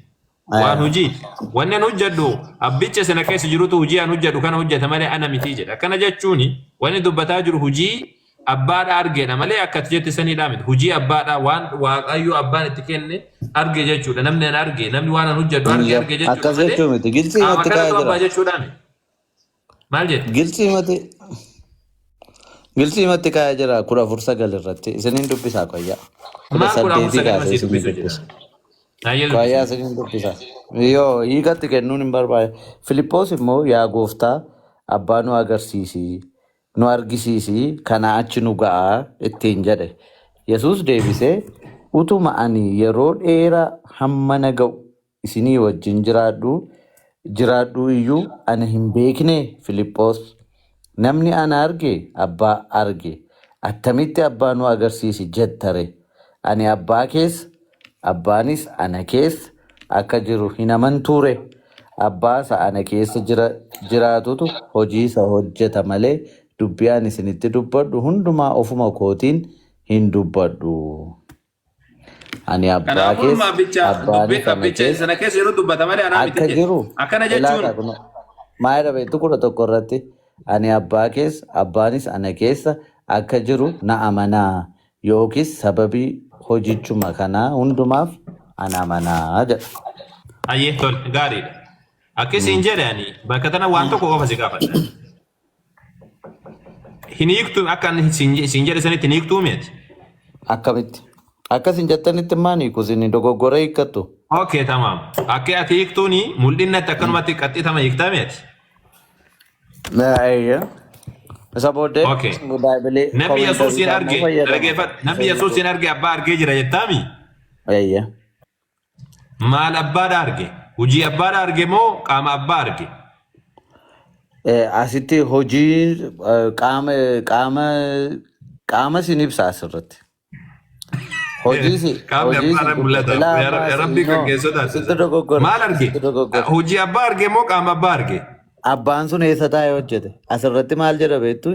Waan hojiiti. Wanni an hojjedhu abbicha sana keessa jirutu hojii an hojjedhu kana hojjeta malee ana miti jedha. Akkana jechuun wanni dubbataa jiru hojii abbaadha argeedha malee akkati jetti saniidha miti. Hojii abbaadha waan waaqayyo abbaan itti kenne arge jechuudha. Namni an arge namni waan an hojjedhu arge jechuudha. Akkas jechuu miti. Gilsii matti kaa'ee abbaa jira. jechuudha miti. Maal jedhu? Gilsii matti kaa'ee jira 14:9 irratti. Isiniin dubbisaa qoyyaa. Maal 18 14:9 kaasee isiniin dubbisu dubbisa. jedha. Naayyee Qoyyaa dubbisu. isiniin dubbisa. Yoo hiikatti kennuun hin barbaade. Filiippoos immoo yaa gooftaa abbaa nu agarsiisi. Nu argisiisi kana achi nu ga'a ittiin jedhe. Yesuus deebisee utuma ani yeroo dheeraa hamma na ga'u isinii wajjin jiraadhu iyyuu ana hin beekne Filiippoos. Namni ana arge abbaa arge. Attamitti abbaa nu agarsiisi jettare. Ani abbaa keessa abbaanis ana keessa akka jiru hin amantuure. Abbaa isa ana keessa jiraatutu hojii isa hojjeta malee dubbii ani isinitti dubbadhu hundumaa ofuma kootiin hin dubbadhu. Ani abbaa Kanaafuu keessa abbicha abbaanis ana abbicha keessa sana keessa yeroo dubbata malee anaa miti akka jedhe. jiru Akkana ilaalaa jechuun kun maal dhabeettu 11 irratti ani abbaa keessa abbaanis ana keessa akka jiru na amanaa yookiis sababii hojichuma kanaa hundumaaf ana amanaa jedha. ayyee tol gaariidha. Akkasiin jedhe ani bakka tana waan tokko qofa si gaafadha. Hin hiiktu akka siin jedhe sanitti hin hiiktuu miti. Akkamitti? Akkasin jettanitti maanii kusin dogoggora hiikkattu. Okay tamam. Akka ati hiiktuuni mul'inatti akkanumatti qaxxitama hiiktaa miti. Isa booddee Okay. baayibilee Namni Yesuusin arge namni Yesuusin arge abbaa argee jira jettaami. Maal abbaadha arge? Hojii abbaadha arge moo qaama abbaa arge? asitti hojii qaama sin ibsa asirratti. Qaamni abbaadha mul'ata. Rabbi kan keessatti maal arge? Hojii abbaa arge moo qaama abbaa arge? Abbaan sun eessa taa'ee hojjete? Asirratti maal jedha beektu?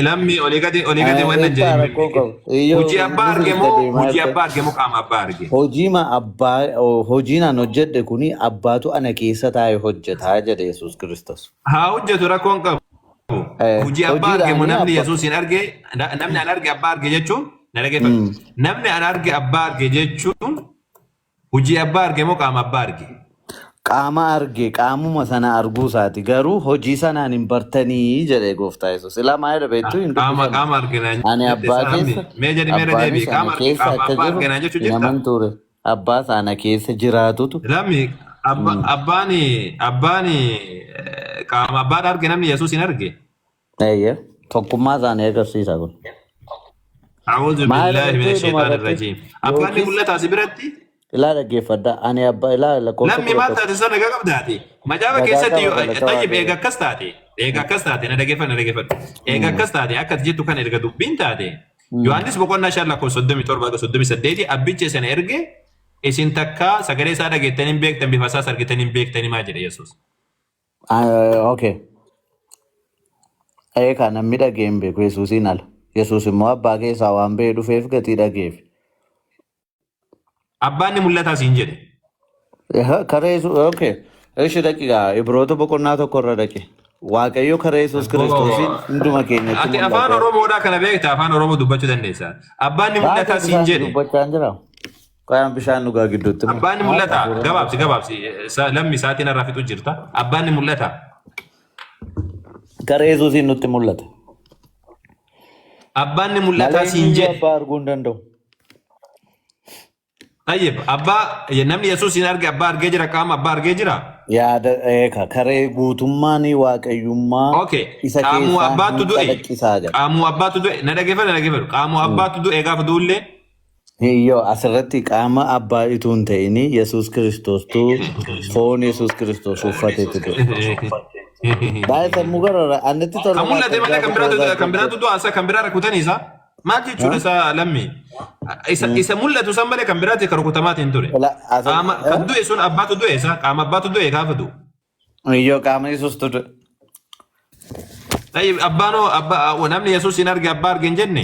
Lammi olii gadi waan hin jedhin. Hojii abbaa arge moo qaama abbaa arge? Hojiin an hojjedhe kuni abbaatu ana keessa taa'ee hojjetaa jedhe Yesuus Kiristoos. Haa hojjetu rakkoon qabu. Hojii abbaa arge moo namni Yesuusin arge namni an arge abbaa arge jechuun na dhageeffatu. Namni an arge abbaa arge jechuun hojii abbaa arge moo qaama abbaa arge? Qaama arge qaamuma sana arguu isaati garuu hojii sanaan hin bartanii jedhe gooftaa Yesuus. Ilaa maal beektu hin dubbifamu. Qaama arge naan Ani abbaa keessa deebi qaama akka arge naan jechuun jiru naman ture. Abbaa sana keessa jiraatutu. Lammi abbaan qaama abbaadha arge namni Yesuusin arge. Tokkummaa isaanii agarsiisa kun. A'uudhu billaahi mina shaytaani rajiim. Abbaan ni mul'ata asi biratti. Ilaa dhaggeeffadha. Ani abbaa ilaa lakkoofsa. Lammi maal taate sana nagaa qabdaati. Macaafa keessatti tayyib eega akkas taate na dhaggeeffadhu. Eega akkas taate akka jettu kan erga dubbiin taate. Yohaannis boqonnaa 5:37 abbicha sana erge isin takka sagalee isaa dhageettanii hin beektan bifa isaas argitanii hin beektanii maa jedhe Yesuus. Okay. Eekaa namni dhagee hin beeku Yesuusiin ala. Yesuus immoo abbaa keessaa waan ba'ee dhufeef gatii dhageef. Abbaan ni mul'ata siin jedhe. Karaa Yesuus okay. Ishi daqiiqaa Ibroota boqonnaa tokko irra dhaqe. Waaqayyo karaa Yesuus Kiristoosiin hunduma keenyatti Ati afaan Oromoodhaa kana beektaa afaan Oromoo dubbachuu dandeessaa. Abbaan ni mul'ata siin jedhe. Dubbachaa hin jiraa? Qoyaan bishaan dhugaa gidduutti. Abbaan ni mul'ata. Gabaabsi. Lammi isaatiin irraa fixu jirta. Abbaan ni mul'ata. Karaa Yesuusiin nutti mul'ata. Abbaan ni mul'ata siin jedhe. Abbaa arguu hin danda'u. Tayyib abbaa namni Yesuusin arge abbaa argee jira qaama abbaa argee jira. Yaada karee guutummaan waaqayyummaa isa qaamuu abbaatu du'e. Qaamuu abbaatu du'e na dhageeffadhu. Qaamuu abbaatu du'e gaafa du'ullee. Hiyyoo asirratti qaama abbaa ituu hin ta'in Yesuus Kiristoostu foon Yesuus Kiristoos uffateetu du'e. Baay'ee sammuu garara annitti tola. Kan mul'ate malee kan biraatu du'a kan biraa rukutaniisa. Maal jechuudha isa lammi? Isa mul'atu san malee kan biraatti kan rukutamaatiin ture. Kan du'e sun abbaatu du'e isa qaama abbaatu du'e gaafa du'u. Hiyyoo qaama Yesuustu du'e. Abbaanoo namni Yesuusin arge abbaa arge hin jenne.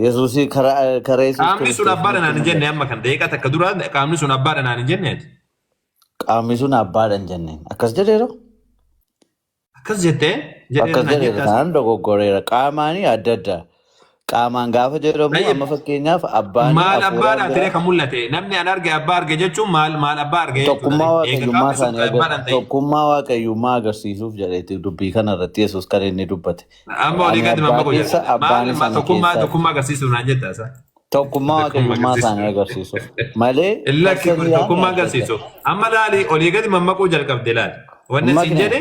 Yesuusii karaa Yesuus. Qaamni sun abbaadha naan hin jenne amma kan daqiiqaa takka dura qaamni sun abbaadha naan hin jenne. Qaamni sun abbaadha hin jenne. Akkas jedheera? Akkas jettee? Akkas jedheera kan dogoggoreera. Qaamaanii adda addaa. Qaamaan gaafa jedhamu amma fakkeenyaaf abbaan maal abbaadha tiree kan mul'ate namni an arge abbaa arge jechuun maal abbaa arge tokkummaa waaqayyummaa agarsiisuuf jedheeti dubbii kanarratti Yesuus kan inni dubbate. Amma olii gadi mamma godhata. Maal tokkummaa agarsiisuuf naan jetta isa. Tokkummaa waaqayyummaa isaanii agarsiisuuf malee. Lakki kun tokkummaa agarsiisuuf. Amma laali olii gadi mammaquu jalqabde laali. Wanni siin jedhe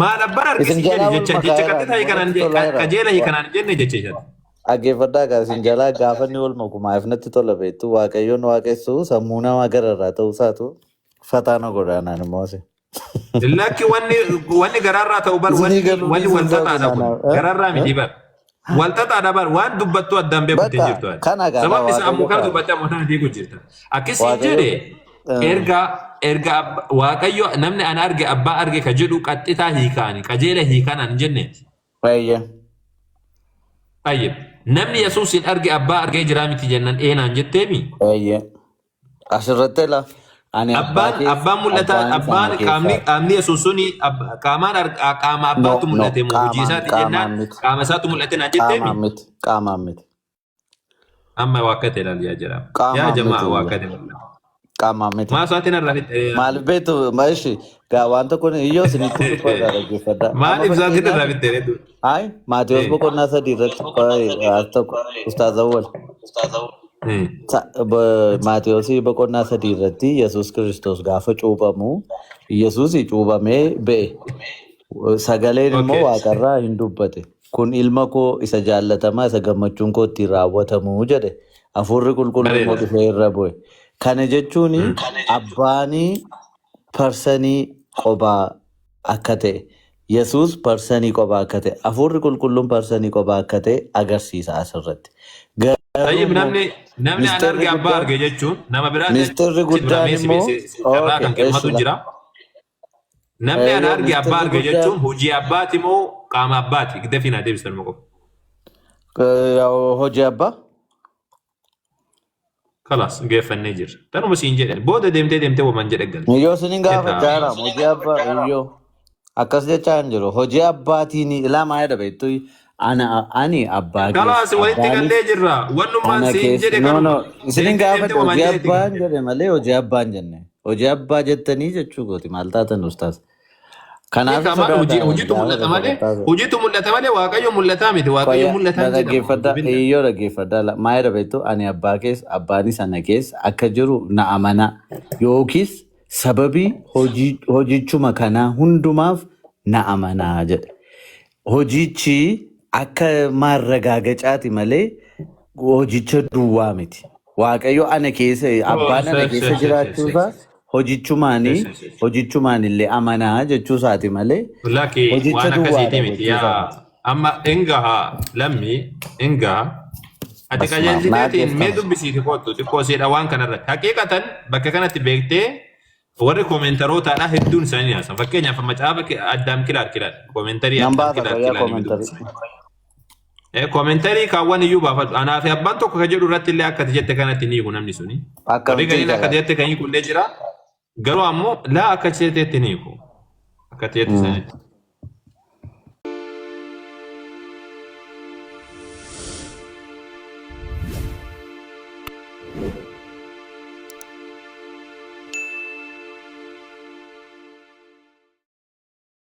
maal abbaan argisiise jecha qaxxita hiikanaan qajeela hiikanaan jenne jecha. Dhaggeeffadhaa isin jalaa gaafa inni ol makumaaf natti tola beektu waaqayyoon waaqessu sammuu namaa gararraa ta'uu isaatu fataana godhaanaan immoo se. Lakki wanni gararraa ta'u bar wanni walxaxaadha kun gararraa miti bar. Walxaxaadha bar waan dubbattu addaan beekuttee jirtu. Sababni isaa ammoo kana dubbattee ammoo kana beekuu jirta. Akkasii jedhe erga waaqayyo namni ana arge abbaa arge ka jedhu qaxxitaa hiikaani qajeela hiikanaan jenneeti. Ayyib namni Yesuusin arge abbaa argee jira miti jennan eenaan jetteemi. Asirratti la abbaan mul'ata abbaan qaamni Yesuus suni qaama abbaatu mul'ate moo hojii isaati jennaan qaama isaatu mul'ate naan jetteemi. Qaamaan miti. Amma waakkate ilaaliyaa jira. Yaa jamaa waakkate mul'ata. Qaamaan miti. Maasaatiin irraa fixee. Maaliif beektu maashi wanta kun iyyoo isinitti dhufaa dhaggeeffadhaa. Maaliif isaatiin irraa fixee reedu? Maatiyoos boqonnaa 3 irratti tokko Ustaaz Awwal. Maatiyoosii boqonnaa 3 irratti Yesuus Kiristoos gaafa cuuphamu Yesuus cuuphamee ba'e. Sagaleen immoo waaqarraa hin dubbate. Kun ilma koo isa jaallatamaa isa gammachuun koo ittiin raawwatamu jedhe. Hafuurri qulqulluun immoo dhufee irra bu'e. Kana jechuun abbaanii parsanii qophaa akka ta'e Yesuus parsanii qophaa akka ta'e hafuurri qulqulluun parsanii qophaa akka ta'e agarsiisa asirratti. Namni an arge abbaa arge jechuun nama biraatti Misterri guddaan immoo kan kennatu jira. Namni an arge abbaa arge jechuun hojii abbaati moo qaama abbaati? Dafii naa deebisan moo hojii abbaa? Kalas geeffannee jirra. Tanuma siin jedhan booda deemtee waman jedhe gal. Yoo sinin gaafa jaaram hojii abbaa iyyoo akkas jechaa hin jiru. Hojii abbaatiin ilaamaa jedha beektu ani abbaa keessa. Kalas walitti gallee jirra. Wannummaan siin jedhe kan. Sinin gaafa hojii abbaan jedhe malee hojii abbaan jenne. Hojii abbaa jettanii jechuu gooti maal taatan ustaas. Kanaaf hojiitu mul'ata malee waaqayyo mul'ataa miti waaqayyo mul'ataa jedhama. Iyyoo dhaggeeffadhaa maa jedha beektu ani abbaa keessa abbaanii sana keessa akka jiru na amana yookiis sababii hojichuma kanaa hundumaaf na amanaa jedhe. Hojichi akka maarragaagacaati malee hojicha duwwaa miti. Waaqayyo ana keessa abbaan ana keessa jiraachuusaa hojichumaan illee amanaa jechuu isaati malee. Laki waan akkasiiti miti yaa amma engaha lammi engaha ati qajeelchiteetiin mee dubbisiiti kootu xiqqooseedha waan kanarratti haqiiqatan bakka kanatti beektee warri koomentarootadha hedduun isaanii haasan fakkeenyaaf macaafa addaam kilaar koomentari addaam kilaar Koomentarii kaawwan iyyuu baafadhu. Anaa fi abbaan tokko kan jedhu irratti illee akka jette kanatti ni hiiku namni suni. Warri galiin akka jette kan hiiku illee jira. Garuu ammoo laa akka jetteetti ni hiiku. Akka jette sanitti.